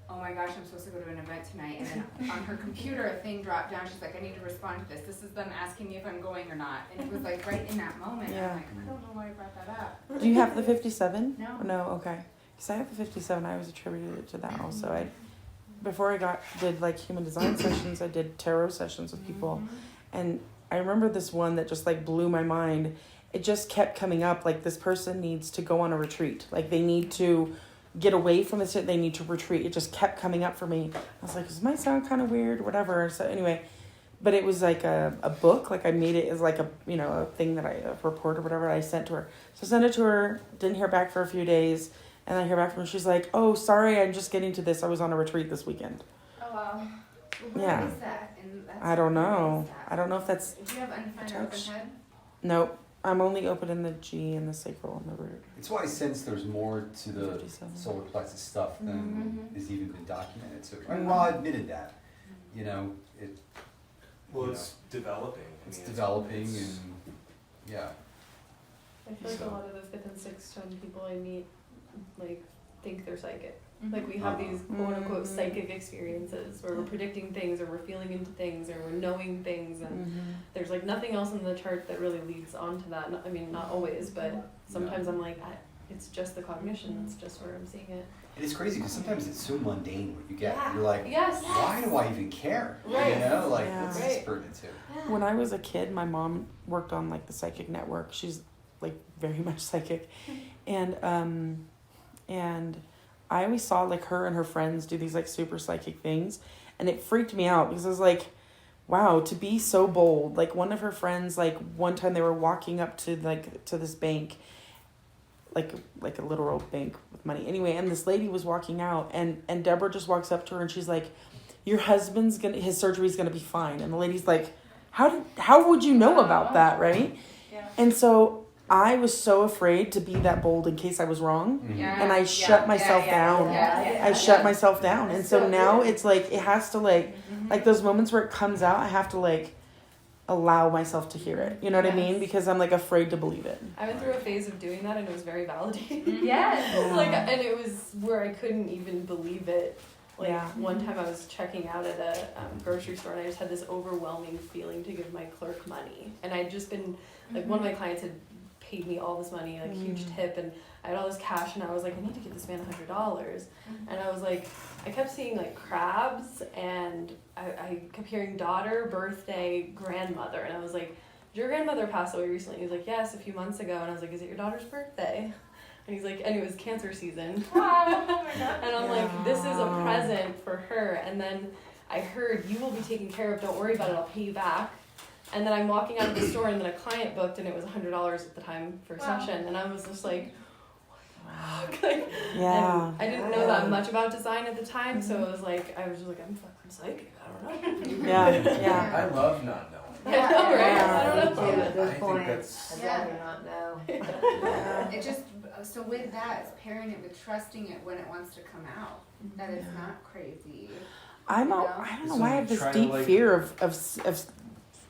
oh my gosh, I'm supposed to go to an event tonight, and then on her computer, a thing dropped down, she's like, I need to respond to this, this is them asking me if I'm going or not, and it was like right in that moment, Yeah. I'm like, I don't know why I brought that up. Do you have the 57? No. No, okay. Because I have the 57, I was attributed it to that also. Before I did like human design sessions, I did tarot sessions with people. And I remember this one that just like blew my mind. It just kept coming up like this person needs to go on a retreat. Like they need to get away from this, they need to retreat. It just kept coming up for me. I was like, this might sound kind of weird, whatever. So anyway, but it was like a book. Like I made it as like a, you know, a thing that a report or whatever I sent to her. So I sent it to her, didn't hear back for a few days. And I hear back from her. She's like, oh, sorry, I'm just getting to this. I was on a retreat this weekend. Oh wow. What Yeah. is that? And that's, I don't know. what is that? I don't know if that's, Do you have undefined or open touch. head? nope. I'm only open in the G and the sacral and the root. It's why I sense there's more to the 57. solar plexus stuff than Mhm. has even been documented. So, and Ra admitted that, you know, Well, you it's developing. it's developing and yeah. I feel like So- a lot of the 5th and 6th tone people I meet, like, think they're psychic. Mhm. Like, we have these quote-unquote Mhm. psychic experiences where we're predicting things, or we're feeling into things, or we're knowing things, and there's, like, nothing else in the chart that really leads on to that. I mean, not always, but sometimes I'm like, it's just the cognition, it's just where I'm seeing it. And it's crazy because sometimes it's so mundane what you get. You're like, Yes. why do I even care? Right. You know, like Yeah. what's this pertinent to? When I was a kid, my mom worked on like the psychic network. She's like very much psychic, and I always saw like her and her friends do these like super psychic things, and it freaked me out because I was like, wow, to be so bold. Like one of her friends, like one time they were walking up to to this bank, like a literal bank with money. Anyway, and this lady was walking out, and Deborah just walks up to her and she's like, your husband's his surgery's gonna be fine. And the lady's like, how would you know about that, right? Yeah. And so I was so afraid to be that bold in case I was wrong. Yeah. And I shut myself down. I shut myself down. And so now it's like, it has to like those moments where it comes out, I have to like allow myself to hear it. You know what I mean? Because I'm like afraid to believe it. I went through a phase of doing that, and it was very validating. Yes. Like, and it was where I couldn't even believe it. Like, Yeah. one time I was checking out at a grocery store, and I just had this overwhelming feeling to give my clerk money. And I'd just been, like, one of my clients had paid me all this money, like, huge tip, and I had all this cash, and I was like, I need to give this man $100. And I was like, I kept seeing, like, crabs, and I kept hearing daughter, birthday, grandmother, and I was like, did your grandmother pass away recently? He was like, yes, a few months ago. And I was like, is it your daughter's birthday? And he's like, and it was cancer season. Oh my God. And I'm like, this is a present for her. And then I heard, you will be taken care of, don't worry about it, I'll pay you back. And then I'm walking out of the store, and then a client booked, and it was $100 at the time for a session. And I was just like, like, Yeah. and I didn't know that much about design at the time, so it was like, I was just like, I'm fucking psychic, I don't know. Yeah. I love not knowing. I know, right? Yeah, I don't know. me too, at I this think point, that's- I'd Yeah. rather not know. It just, so with that, it's pairing it with trusting it when it wants to come out, that it's not crazy. I don't know why I have this deep fear of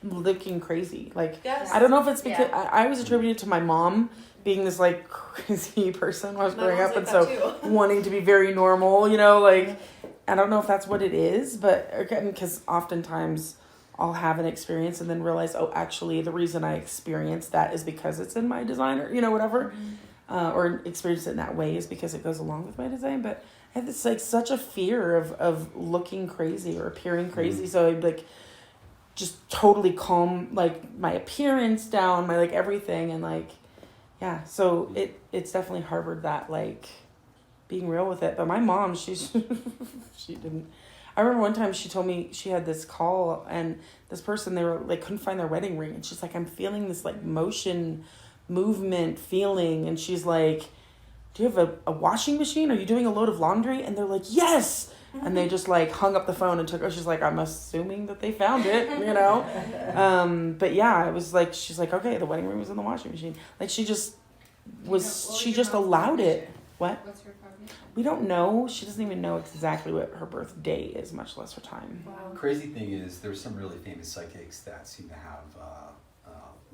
looking crazy. Like, Yes. I don't know if it's because I always attributed it to my mom being this like crazy person when I was My growing mom's up, like and that so too. wanting to be very normal, you know, like, I don't know if that's what it is, but again, because oftentimes I'll have an experience and then realize, oh, actually the reason I experienced that is because it's in my design, or, you know, whatever, or experience it in that way is because it goes along with my design. But I have this like such a fear of looking crazy or appearing crazy. So I'd like just totally calm like my appearance down, my like everything, and like, yeah, so it's definitely harbored that like being real with it. But my mom, she's she didn't. I remember one time she told me she had this call, and this person, they were like couldn't find their wedding ring, and she's like, I'm feeling this like movement feeling, and she's like, do you have a washing machine? Are you doing a load of laundry? And they're like, yes. And they just like hung up the phone and took her. She's like, I'm assuming that they found it, you know? But yeah, it was like, she's like, okay, the wedding ring was in the washing machine. Like she just she just allowed it. What? What's her cognition? We don't know. She doesn't even know exactly what her birthday is, much less her time. Wow. Crazy thing is, there's some really famous psychics that seem to have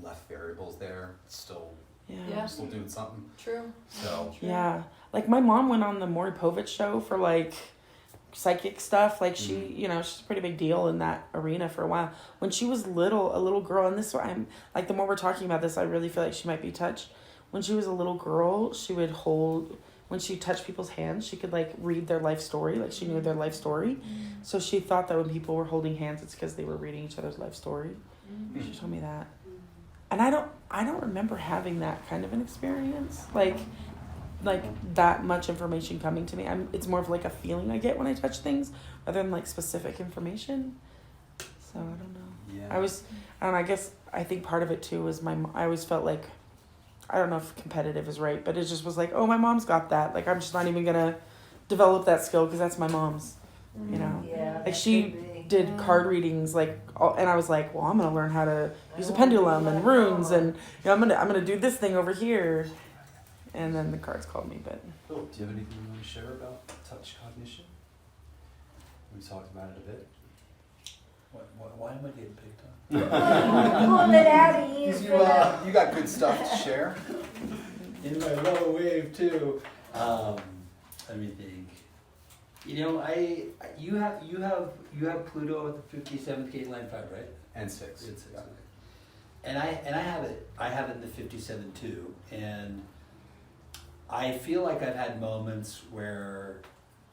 left variables there, still Yeah. still doing something. True. So Yeah. Like my mom went on the Maury Povich show for like psychic stuff. Like she, you know, she's a pretty big deal in that arena for a while. When she was a little girl, and this, I'm like, the more we're talking about this, I really feel like she might be touched. When she was a little girl, she would hold, when she touched people's hands, she could like read their life story. Like she knew their life story. So she thought that when people were holding hands, it's because they were reading each other's life story. She told me that. And I don't remember having that kind of an experience. Like that much information coming to me. It's more of like a feeling I get when I touch things rather than like specific information. So I don't know. yeah, I think part of it too was I always felt like, I don't know if competitive is right, but it just was like, oh, my mom's got that. Like I'm just not even gonna develop that skill because that's my mom's, you know? Yeah. Like she did card readings, like, and I was like, well, I'm gonna learn how to use a pendulum and runes, and you know, I'm gonna do this thing over here. And then the cards called me, but Phil, do you have anything you want to share about touch cognition? We talked about it a bit. Why am I getting picked on? Pulling it out of you. You got good stuff to share. In my low wave too. Let me think. You know, you have Pluto at the 57th gate line 5, right? And 6. It's 6. Okay. And I have it in the 57 too, and I feel like I've had moments where,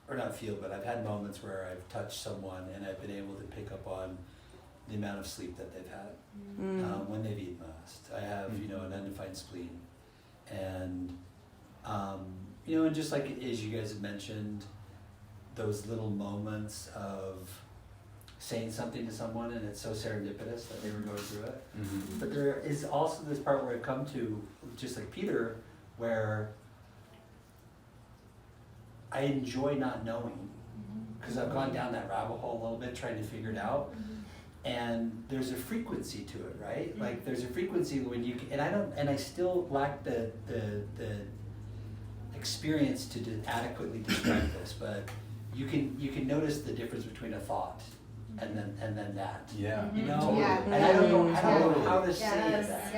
or not feel, but I've had moments where I've touched someone and I've been able to pick up on the amount of sleep that they've had when they've eaten last. I have, you know, an undefined spleen, and you know, and just like as you guys have mentioned, those little moments of saying something to someone and it's so serendipitous that they were going through it. Mm-hmm. But there is also this part where I come to, just like Peter, where I enjoy not knowing, because I've gone down that rabbit hole a little bit trying to figure it out. And there's a frequency to it, right? Like there's a frequency when you can, and I still lack the experience to adequately describe this, but you can notice the difference between a thought and then that. Yeah. You know? Totally. Yeah. And I don't know how to say Yes. that.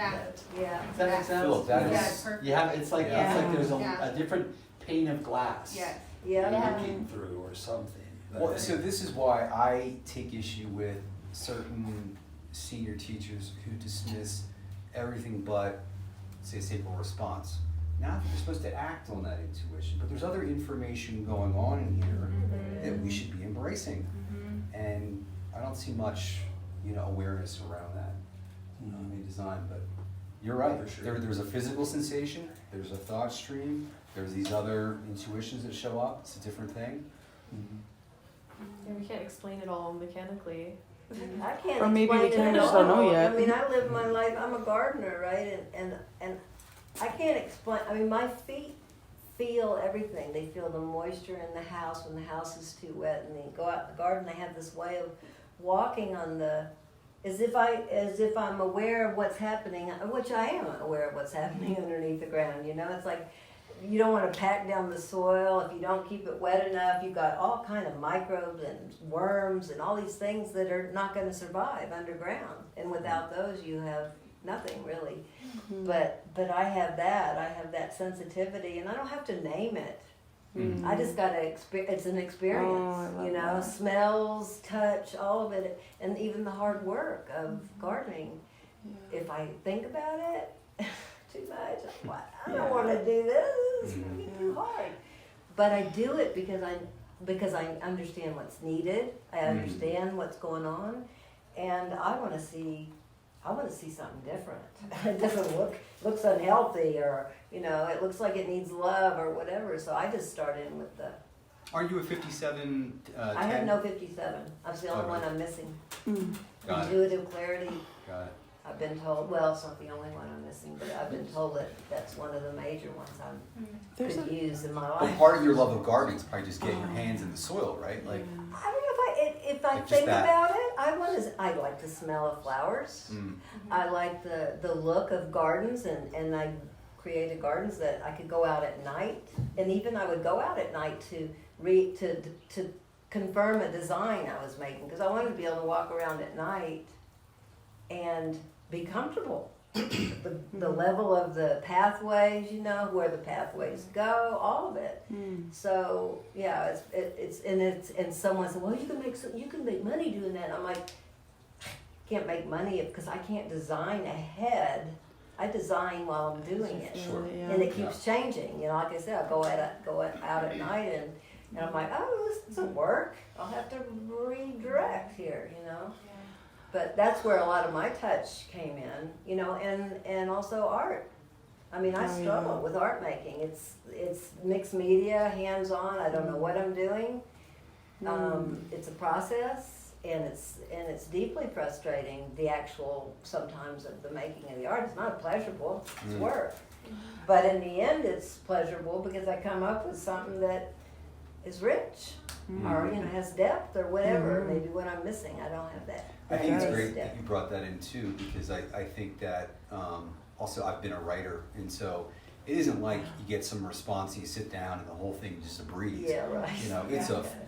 Yeah. Yeah. Does that make sense? Philip, that Yeah, is, perfect. You have, it's like there's Yeah. a different pane of glass Yes. Yeah. that you're looking through or something. well, so this is why I take issue with certain senior teachers who dismiss everything but, say, simple response. Now you're supposed to act on that intuition, but there's other information going on in here that we should be embracing. And I don't see much, you know, awareness around that in design. But you're right. For sure. There's a physical sensation. There's a thought stream. There's these other intuitions that show up. It's a different thing. Yeah, we can't explain it all mechanically. I can't Or maybe explain we it can at just don't know all. yet. I mean, I live my life. I'm a gardener, right? And I can't explain. I mean, my feet feel everything. They feel the moisture in the house when the house is too wet, and they go out in the garden. They have this way of walking on the, as if I'm aware of what's happening, which I am aware of what's happening underneath the ground. You know, it's like you don't want to pack down the soil if you don't keep it wet enough. You've got all kind of microbes and worms and all these things that are not going to survive underground. And without those, you have nothing really. But I have that sensitivity, and I don't have to name it. I just got to it's an experience, Oh, I love you know, that. smells, touch, all of it, and even the hard work of gardening. If I think about it too much, I'm like, I don't want to do this. It's gonna be too hard. But I do it because I understand what's needed. I understand what's going on, and I want to see something different. It doesn't looks unhealthy, or you know, it looks like it needs love or whatever. So I just started in with the. Are you a 57? I have no 57. I'm the only Okay. one I'm missing. Got it. Intuitive clarity. Got it. I've been told. Well, it's not the only one I'm missing, but I've been told that that's one of the major ones I There's could a, use in my But life. part of your love of gardening is probably just getting your hands in the soil, right? Like, I don't know if I Like just think that. about it. I like the smell of flowers. I like the look of gardens, and I created gardens that I could go out at night, and even I would go out at night to confirm a design I was making, because I wanted to be able to walk around at night and be comfortable. The level of the pathways, you know, where the pathways go, all of it. So yeah, and someone said, well, you can make money doing that. I'm like, can't make money because I can't design ahead. I design while I'm doing it, Sure. and it keeps changing. You know, like I said, I go out at night, and I'm like, oh, this doesn't work. I'll have to redirect here. You know. But that's where a lot of my touch came in, you know, and also art. I mean, I struggle with art making. It's mixed media, hands-on. I don't know what I'm doing. It's a process, and it's deeply frustrating. The actual sometimes of the making of the art. It's not pleasurable. It's work. But in the end, it's pleasurable because I come up with something that is rich, or you know, has depth or whatever. Maybe what I'm missing, I don't have that. I think it's Yes. great that you brought that in too, because I think that also I've been a writer, and so it isn't like you get some response and you sit down and the whole thing is just a breeze. Yeah, right. You know,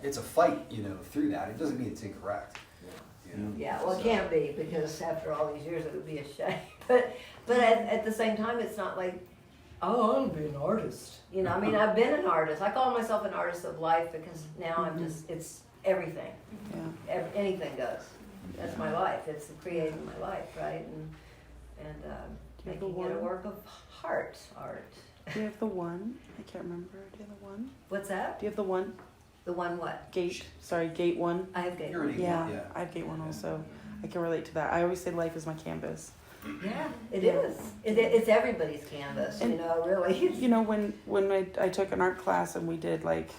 it's a fight, you know, through that. It doesn't mean it's incorrect. You Yeah, well, it can't be, because after all these years, it would be a shame. But at the same time, it's not like, oh, I want to be an artist. You know, I mean, I've been an artist. I call myself an artist of life because now I'm just, it's everything. Yeah. Anything goes. That's my life. It's creating my life, right? And Do you have the making it a one? work of art. Do you have the one? I can't remember. Do you have the one? What's that? Do you have the one? The one what? Gate. Sorry, gate one. I have gate. You're an Yeah, yeah. I have gate one also. I can relate to that. I always say life is my canvas. Yeah, it is. It's everybody's canvas, you And- know, really. You know, when I took an art class and we did like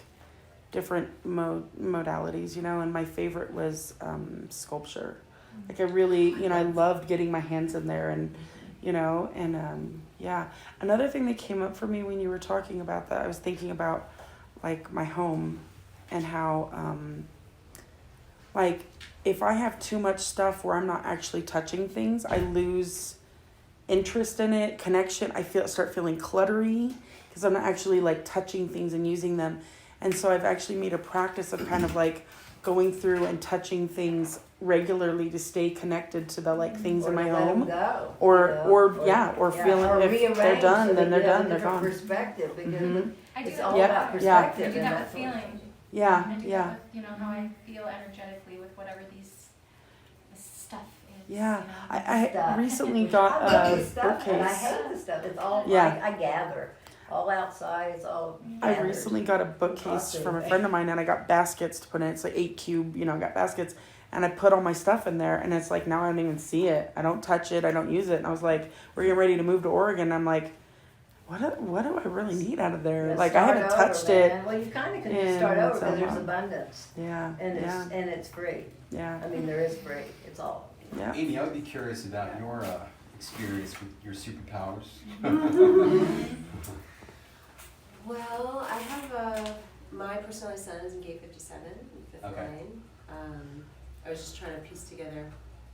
different modalities, you know, and my favorite was sculpture. Like I really, you know, I loved getting my hands in there and, you know, and yeah. Another thing that came up for me when you were talking about that, I was thinking about like my home and how, like, if I have too much stuff where I'm not actually touching things, I lose interest in it, connection. I start feeling cluttery because I'm not actually like touching things and using them. And so I've actually made a practice of kind of like going through and touching things regularly to stay connected to the like things Or in my to let 'em home. go, Or you know, or feeling or if they're rearrange done, so then that they're you have done, a they're different gone. perspective, because Mhm. I do it's that all with Yep, about others. yeah. I perspective. do and that that's with what- feeling. Yeah, I do yeah. that with, you know, how I feel energetically with whatever this stuff is. Yeah. You know? I Stuff. recently I got love a this stuff, and I bookcase. hate the stuff. It's all Yeah. I gather. All outside, it's all I gathered. recently got a bookcase from a friend of mine, and I got baskets to put in. It's like 8 cube, you know, I got baskets, and I put all my stuff in there, and it's like now I don't even see it. I don't touch it. I don't use it. And I was like, we're getting ready to move to Oregon. I'm like, what do I really need out of there? Yeah, like I start haven't over, touched man. it. Well, you kind of can in just start over so because there's long. abundance, Yeah, and yeah, it's free. yeah, I mean, there is free. It's all. yeah. Amy, I would be curious about your experience with your superpowers. Well, I have my personality sign is in gate 57, in 5th Okay. line. I was just trying to piece together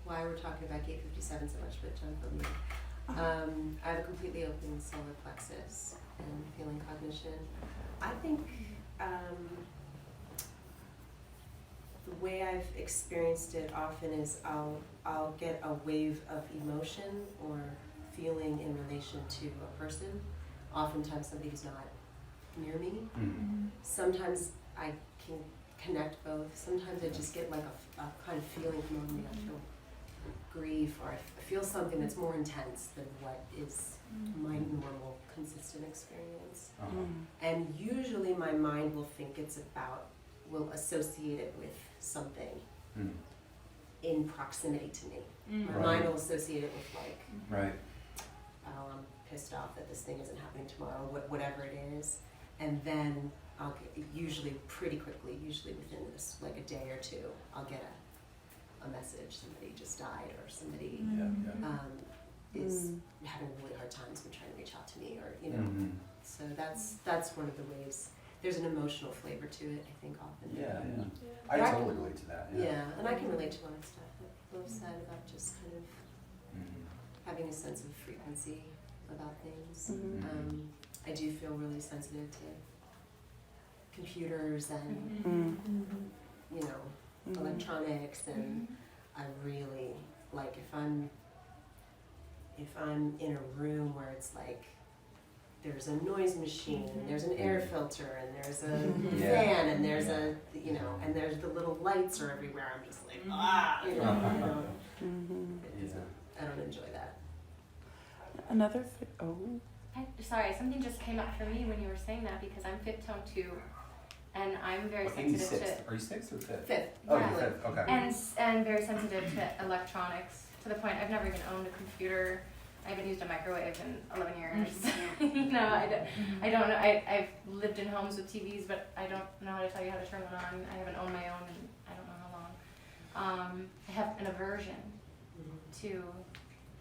why we're talking about gate 57 so much, but John filled me in. I have a completely open solar plexus and feeling cognition. I think the way I've experienced it often is I'll get a wave of emotion or feeling in relation to a person. Oftentimes somebody who's not near me. Mm. Sometimes I can connect both. Sometimes I just get like a kind of feeling from me. I feel grief, or I feel something that's more intense than what is my normal, consistent experience. Uh-huh. And usually my mind will associate it with something Mm. in proximity to me. My Right. mind will associate it with like, Right. oh, I'm pissed off that this thing isn't happening tomorrow, whatever it is. And then I'll get, usually pretty quickly, usually within this, like a day or two, I'll get a message, somebody just died, or somebody Yeah. Yeah. is having really hard times and trying to reach out to me, or, you know. Mhm. So that's one of the ways. There's an emotional flavor to it, I think, often. Yeah. Yeah. But I totally relate to that. Yeah. Yeah, and I can relate to a lot of stuff that Will said about just kind of Mhm. having a sense of frequency about things. Mhm. I do feel really sensitive to computers and, Mm. you know, Mhm. electronics, and I really, like, if I'm in a room where it's like there's a noise machine, and there's an air filter, and there's a Yeah. fan, and there's a, you know, and there's the little lights are everywhere, I'm just like, ah, you know, Mhm. I don't enjoy that. Another thing. Oh. Sorry, something just came up for me when you were saying that, because I'm fifth tone too, and I'm very What, Amy's sensitive sixth. Are you sixth or fifth? Fifth. Oh, Yeah. you're fifth. Okay. and very sensitive to electronics, to the point I've never even owned a computer. I haven't used a microwave in 11 years. You know, I don't know. I've lived in homes with TVs, but I don't know how to tell you how to turn one on. I haven't owned my own in I don't know how long. I have an aversion to too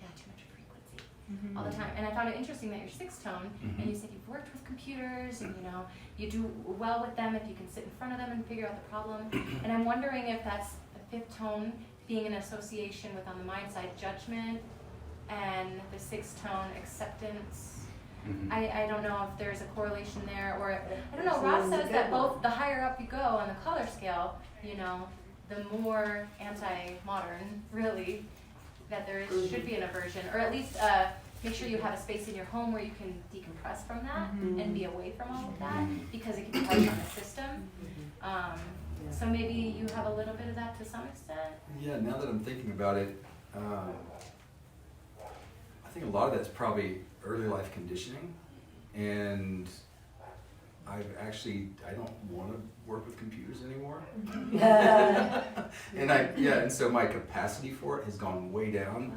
much frequency all the time. And I found it interesting that you're sixth tone, and you said you've worked with computers, and you know you do well with them if you can sit in front of them and figure out the problem. And I'm wondering if that's the fifth tone being an association with, on the mind side, judgment, and the sixth tone, acceptance. Mhm. I don't know if there's a correlation there, or I don't know. Ross says that both the higher up you go on the color scale, you know, the more anti-modern, really, that there is, should be an aversion, or at least make sure you have a space in your home where you can decompress from that and be away from all of that, because it can be harsh on the system. So maybe you have a little bit of that to some extent. Yeah, now that I'm thinking about it, I think a lot of that's probably early life conditioning, and I don't want to work with computers anymore. And so my capacity for it has gone way down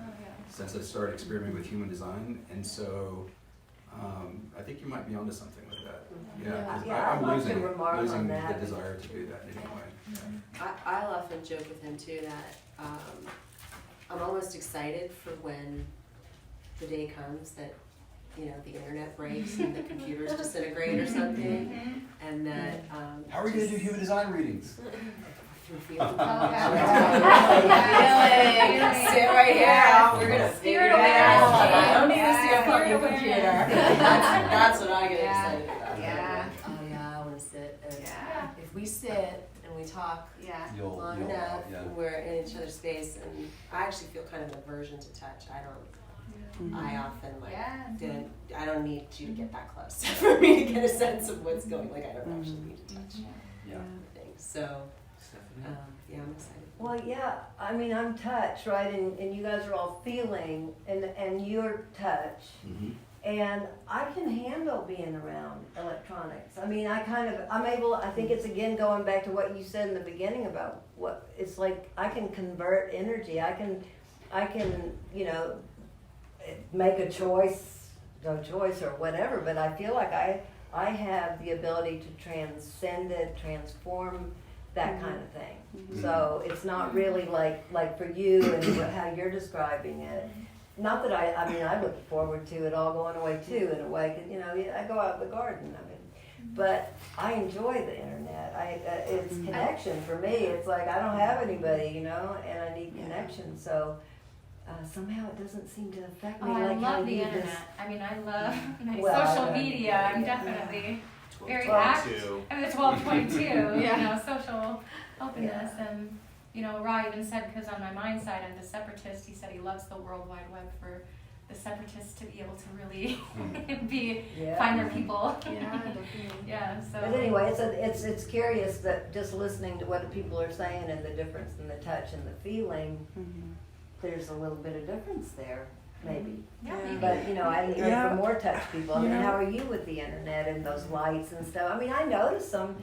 since I started experimenting with human design, and so I think you might be onto something with that. I'd I'm like losing to remark losing on the that. desire to do that anyway. I'll often joke with him too that I'm almost excited for when the day comes that, you know, the internet breaks and the computers disintegrate or something, and that How are we going to do human design readings? through feeling. Oh, yeah. Sit right here. We're gonna figure it Spirit out. awareness. I don't need to see a Spirit fucking awareness. computer. That's what I get Yeah. excited about. Yeah. Oh yeah, I want to sit. And Yeah. if we sit and we talk Yeah. long enough, and we're in each other's space, and I actually feel kind of an aversion to touch. I often I don't need you to get that close for me to get a sense of what's going. Like I don't actually need to touch things. So yeah, I'm excited. Well, yeah, I mean, I'm touch, right? And you guys are all feeling, and you're touch. And I can handle being around electronics. I mean, I'm able, I think it's again going back to what you said in the beginning about what, it's like I can convert energy. I can, you know, make a choice, no choice or whatever, but I feel like I have the ability to transcend it, transform that kind of thing. So it's not really like for you and how you're describing it. Not that I look forward to it all going away too in a way, 'cause, you know, I go out in the garden, but I enjoy the internet. It's connection for me. It's like I don't have anybody, you know, and I need connection. So somehow it doesn't seem to affect me Oh, I like how love the you internet. just. I mean, I love my Well, social I- media. I'm definitely very 12.2. active. I mean, the 12.2, you know, social openness. And, you know, Ra even said, because on my mind side, I'm the separatist, he said he loves the World Wide Web for the separatists to be able to really find their people. Yeah, so. But anyway, it's curious that just listening to what people are saying and the difference in the touch and the feeling, there's a little bit of difference there, maybe. Yeah, maybe. But, you know, I need Yeah. for more touch people. I mean, Yeah. how are you with the internet and those lights and stuff? I mean, I notice them,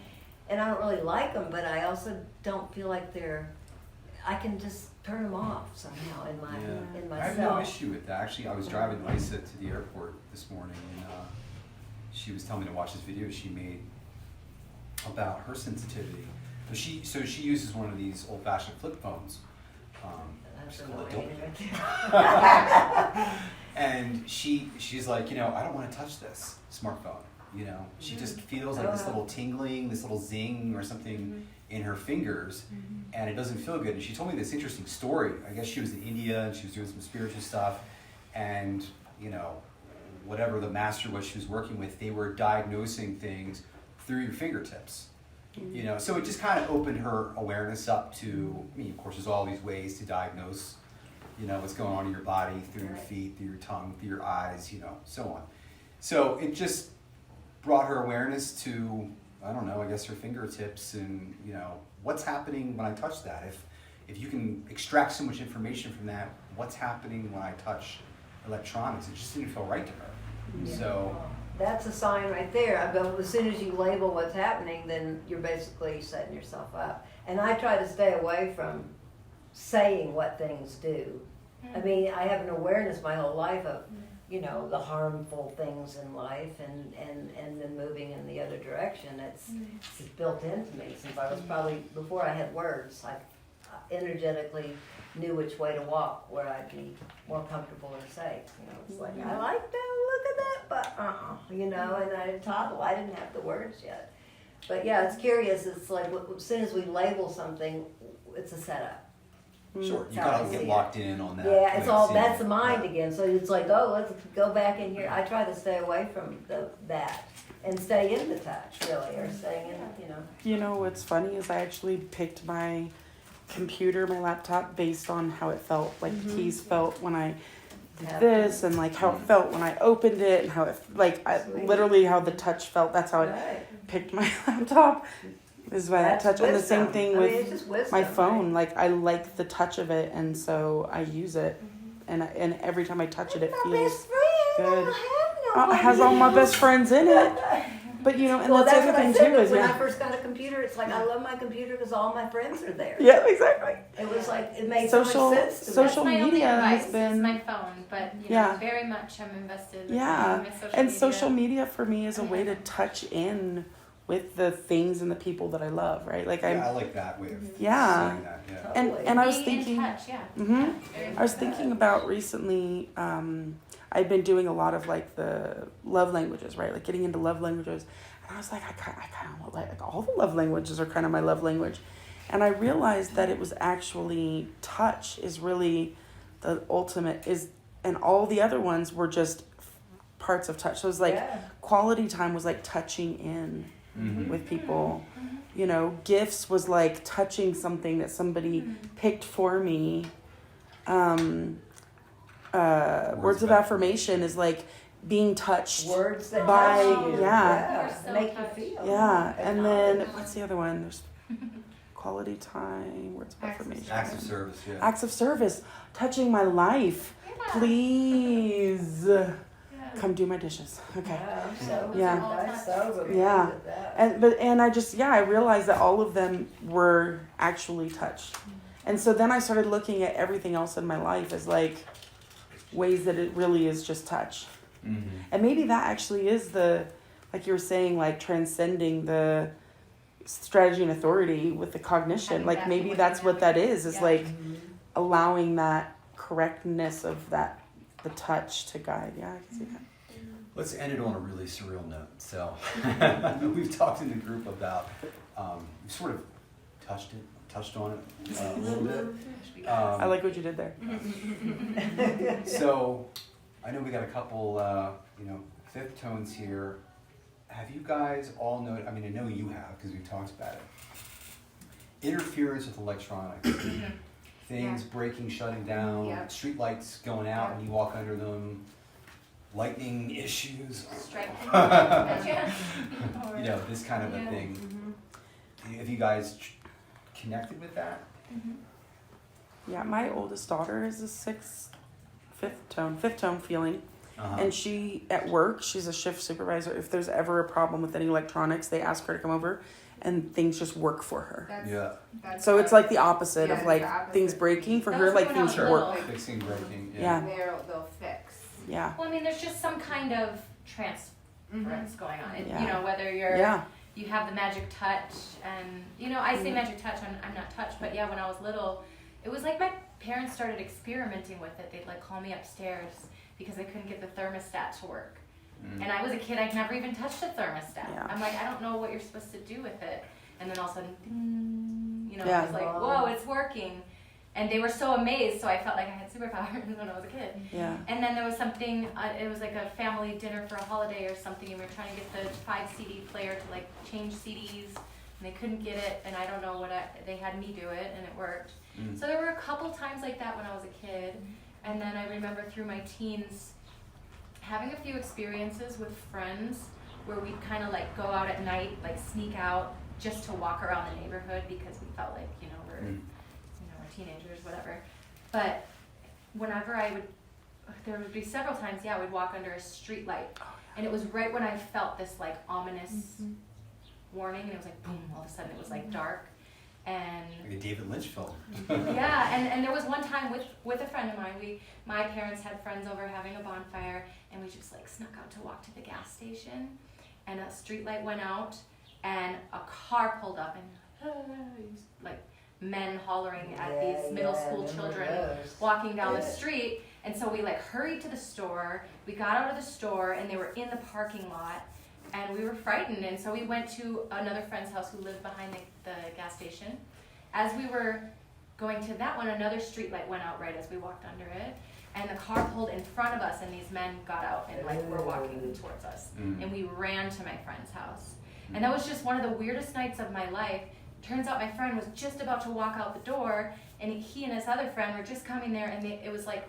and I don't really like them, but I also don't feel like I can just turn them off somehow in I have no myself. issue with that. Actually, I was driving Lisa to the airport this morning, and she was telling me to watch this video she made about her sensitivity. So she uses one of these old-fashioned flip phones. That's Just call it annoying Dilby. right there. And she's like, you know, I don't want to touch this smartphone. You know, she just feels like this little tingling, this little zing or something in her fingers, and it doesn't feel good. And she told me this interesting story. I guess she was in India and she was doing some spiritual stuff, and you know, whatever the master was she was working with, they were diagnosing things through your fingertips. You know, so it just kind of opened her awareness up to, I mean, of course, there's all these ways to diagnose, you know, what's going on in your body, through your feet, through your tongue, through your eyes, you know, so on. So it just brought her awareness to, I don't know, I guess her fingertips and, you know, what's happening when I touch that? If you can extract so much information from that, what's happening when I touch electronics? It just didn't feel right to her. Yeah. So That's a sign right there. But as soon as you label what's happening, then you're basically setting yourself up. And I try to stay away from saying what things do. I mean, I have an awareness my whole life of, you know, the harmful things in life and then moving in the other direction. It's built into me since I was probably, before I had words, I energetically knew which way to walk, where I'd be more comfortable or safe. You know, it's like, I like that, look at that, but you know, and I toddle, I didn't have the words yet. But yeah, it's curious, it's like, as soon as we label something, it's a setup. sure, you That's how gotta I get see locked in on that. Yeah, it's all, see that's it. the mind Yeah. again, so it's like, oh, let's go back in here. I try to stay away from that and stay in the touch, really, or staying in, you know. You know what's funny is I actually picked my computer, my laptop, based on how it felt, like the keys felt when I did Yeah. this, and like how it felt when I opened it, and how it Sweet. literally how the touch felt. That's how I Right. picked my laptop. Is by that That's touch, and the same wisdom. thing I mean, with it's just wisdom, my phone. right? Like I like the touch of it, and so I use it, and every time I touch it, it My feels best friend. good. I don't have It has all my best friends in it. But you know, and Well, that's the that's other what I thing said. too is When I yeah, first got a computer, it's like I love my computer because all my friends are there. yeah, exactly. It was like it made Social- so much sense to me. social That's my media only has device, is been- my phone, but you Yeah. know, very much I'm invested with Yeah, my social and media. social media for me is a way to touch in with the things and the people that I love, right? Like Yeah, I I'm, like that way of Yeah. saying that. Yeah. and I was Being thinking, in touch, yeah. Mhm. Yeah, very I was much. thinking about recently. I've been doing a lot of like the love languages, right? Like getting into love languages, and I was like, I kind of like all the love languages are kind of my love language, and I realized that it was actually touch is really the ultimate is, and all the other ones were just parts of touch. So it was like Yeah. quality time was like touching in Mhm. with people. You know, gifts was like touching something that somebody picked for me. Words of affirmation is like being touched. Words that By- touch you. yeah. We're so Make you touched. feel. Yeah, and then what's the other one? There's quality time, words of Acts of affirmation. Acts of service, yeah. Acts of service, touching my life. Yeah. Please Yeah. come do my dishes. Okay. Yeah, I'm so Yeah. I'm so amazed Yeah. at that. And I realized that all of them were actually touched. And so then I started looking at everything else in my life as like ways that it really is just touch. Mhm. And maybe that actually is the, like you were saying, like transcending the strategy and authority with the cognition. Having Like that maybe voice that's in what that everything. is Yeah. like Mhm. allowing that correctness of that, the touch to guide. Yeah, I can see that. Let's end it on a really surreal note. So we've talked in the group about, we've sort of touched on it a little bit. I like what you did there. So I know we got a couple, fifth tones here. Have you guys all known, I mean, I know you have because we've talked about it. Interference with electronics. Things breaking, shutting down, Yep. street lights going out and you walk under them, lightning issues. Striking. You know, this kind of a Yeah. thing. Have you guys connected with that? Yeah, my oldest daughter is a fifth tone feeling. Uh-huh. And she, at work, she's a shift supervisor. If there's ever a problem with any electronics, they ask her to come over and things just work for her. That's So it's like the opposite Yeah, of like the opposite. things breaking. For That her, was like when I things was work. little. Fixing, breaking. Yeah. They'll fix. Yeah. Well, I mean, there's just some kind of transference going on. And, Yeah. You know, whether you're Yeah. you have the magic touch, and you know, I say magic touch. I'm not touched, but yeah, when I was little, it was like my parents started experimenting with it. They'd like call me upstairs because I couldn't get the thermostat to work. And I was a kid, I'd never even touched a thermostat. Yeah. I'm like, I don't know what you're supposed to do with it. And then all of a sudden, ding, you know, Yeah. I was like, whoa, it's working. And they were so amazed, so I felt like I had superpowers when I was a kid. Yeah. And then there was something, it was like a family dinner for a holiday or something, and we were trying to get the 5 CD player to like change CDs, and they couldn't get it, and I don't know they had me do it, and it worked. So there were a couple times like that when I was a kid, and then I remember through my teens having a few experiences with friends where we'd kind of like go out at night, like sneak out just to walk around the neighborhood because we felt like, you know, we're teenagers, whatever. But whenever there would be several times, we'd walk under a street light, and it was right when I felt this like ominous warning, and it was like boom, all of a sudden it was like dark, and Like a David Lynch film. and there was one time with a friend of mine, my parents had friends over having a bonfire, and we just like snuck out to walk to the gas station, and a street light went out, and a car pulled up, and like men hollering at these middle school children walking down the street. And so we like hurried to the store. We got out of the store, and they were in the parking lot, and we were frightened. And so we went to another friend's house who lived behind the gas station. As we were going to that one, another street light went out right as we walked under it, and the car pulled in front of us, and these men got out and like were walking towards us. And we ran to my friend's house. And that was just one of the weirdest nights of my life, turns out my friend was just about to walk out the door, and he and his other friend were just coming there, and it was like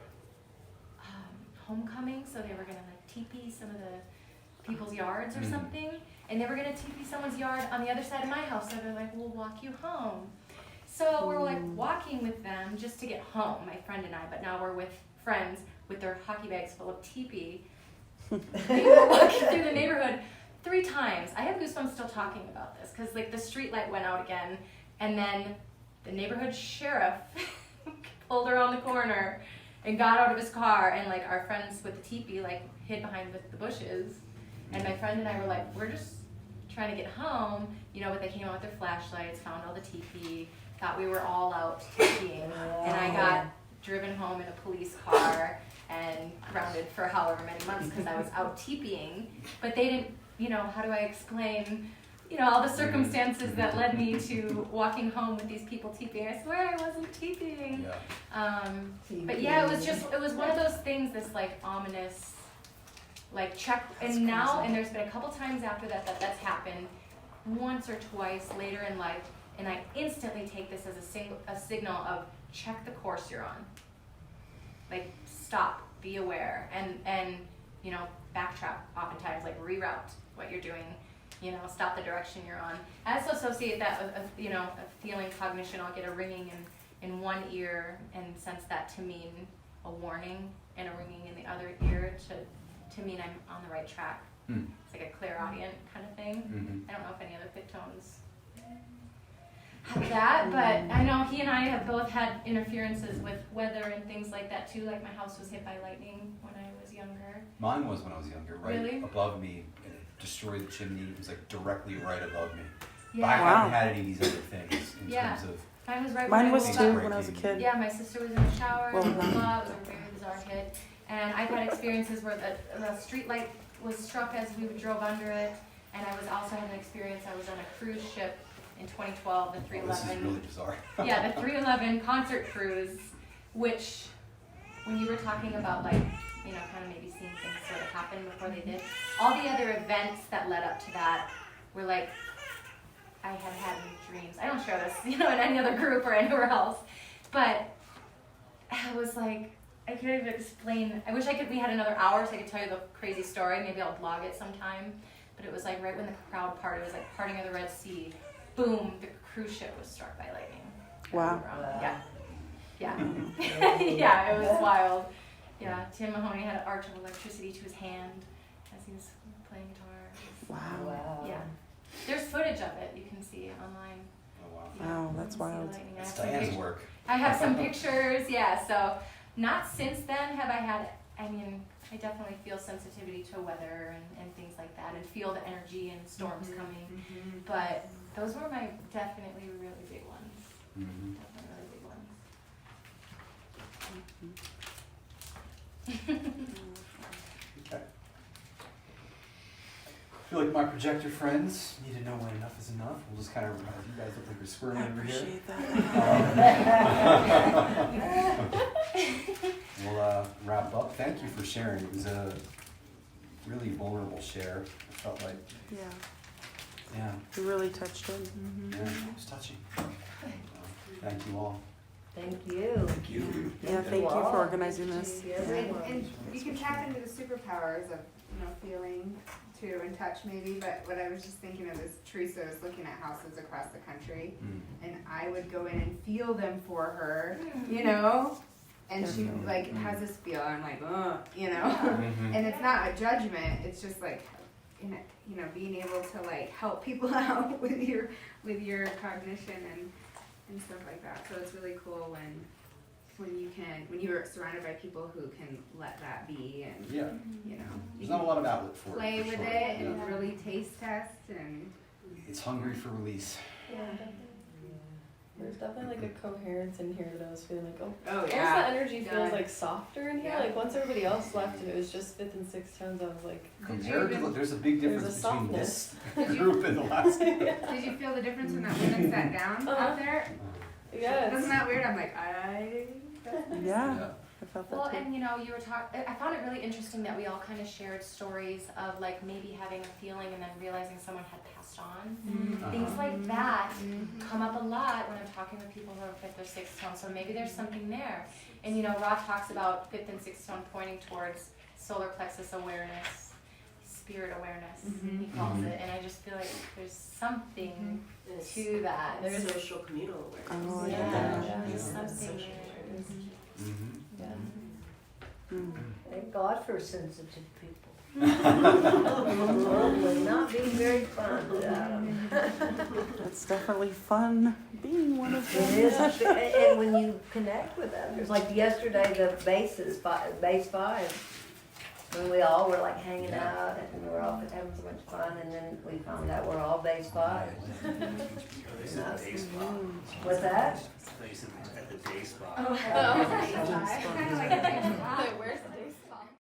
homecoming, so they were gonna like teepee some of the people's yards or something, and they were gonna teepee someone's yard on the other side of my house, so they're like, we'll walk you home. So we're like walking with them just to get home, my friend and I, but now we're with friends with their hockey bags full of teepee. They were walking through the neighborhood 3 times. I have goosebumps still talking about this, because like the street light went out again, and then the neighborhood sheriff pulled around the corner and got out of his car, and like our friends with the teepee like hid behind the bushes, and my friend and I were like, we're just trying to get home, you know, but they came out with their flashlights, found all the teepee, thought we were all out teepeeing, and I got driven home in a police car and grounded for however many months because I was out teepeeing, but they didn't, you know, how do I explain, you know, all the circumstances that led me to walking home with these people teepeeing. I swear I wasn't teepeeing. But yeah, it was one of those things, this like ominous, like check, and now, and there's been a couple times after that's happened, once or twice later in life, and I instantly take this as a signal of check the course you're on. Like stop, be aware, and you know, backtrack oftentimes, like reroute what you're doing, you know, stop the direction you're on. I also associate that with a, you know, a feeling cognition. I'll get a ringing in one ear and sense that to mean a warning, and a ringing in the other ear to mean I'm on the right track. It's like a clairaudient kind of thing. I don't know if any other Pictones have that, but I know he and I have both had interferences with weather and things like that too. Like my house was hit by lightning when I was younger. Mine was when I was younger, right Really? above me, and it destroyed the chimney. It was like directly right above me. Yeah. But I Wow. haven't had any of these other things in terms of. Mine was right when Mine I was woke too up. when I was a kid. Yeah, my sister was in the shower, Well, blah, blah, blah. It was a very bizarre hit. And I've had experiences where the street light was struck as we drove under it. And I was also had an experience, I was on a cruise ship in 2012, the Oh, 311. this is really bizarre. Yeah, the 311 concert cruise, which when you were talking about like, you know, kind of maybe seeing things sort of happen before they did, all the other events that led up to that were like, I had had dreams. I don't share this, you know, in any other group or anywhere else, but I was like, I couldn't even explain. I wish we had another hour so I could tell you the crazy story. Maybe I'll blog it sometime. But it was like right when the crowd parted, it was like parting of the Red Sea. Boom, the cruise ship was struck by lightning. Wow. Yeah. Yeah. Yeah, it was wild. Yeah, Tim Mahoney had an arch of electricity to his hand as he was playing guitar. Wow. Yeah. There's footage of it. You can see it online. Oh wow. Yeah, Wow, you that's can see the wild. lightning. That's Diane's work. I have some pictures, yeah, so not since then have I had, I mean, I definitely feel sensitivity to weather and things like that, and feel the energy and storms coming, but those were my definitely really big ones. Definitely really big ones. Okay. I feel like my projector friends need to know when enough is enough. We'll just kind of, you guys look like you're squirming I over here. appreciate that. We'll wrap up. Thank you for sharing. It was a really vulnerable share. I felt like, yeah, You really touched him. yeah, it was touching. Thank you all. Thank you. Thank you. Yeah, thank you for organizing this. And you can tap into the superpowers of, you know, feeling too and touch maybe, but what I was just thinking of is Teresa was looking at houses across the country and I would go in and feel them for her, you know? And she like has this feel, I'm like, oh, you know? And it's not a judgment, it's just like, you know, being able to like help people out with your cognition and stuff like that. So it's really cool when you're surrounded by people who can let that be and Yeah, you know, there's not a lot of outlet for it. play for with sure. it and really taste test and It's hungry for release. Yeah. There's definitely like a coherence in here that I was feeling like, oh, oh once yeah. that energy feels Done. like softer in here, Yeah. like once everybody else left and it was just 5th and 6th tones, I was like, Compared to, there's a big There's difference a between this softness. group and the last group. Did you feel the difference when that woman sat down Uh-huh. out there? yeah, Isn't it's, that weird? I'm like, Yeah. I felt that Well, too. and you know, you were talking, I found it really interesting that we all kind of shared stories of like maybe having a feeling and then realizing someone had passed on. Things like that come up a lot when I'm talking with people who are fifth or sixth tone, so maybe there's something there. And you know, Rob talks about fifth and sixth tone pointing towards solar plexus awareness, spirit awareness, he calls it, and I just feel like there's something It's to that. There's social communal awareness. Oh, there's something there. Thank God for sensitive people. The world would not be very fun without them. It's definitely fun being one of them. It is, and when you connect with others, like yesterday, the base 5, when we all were like hanging out and we were all having so much fun, and then we found out we're all base 5. What's that? At the day spot. Oh, kind of like a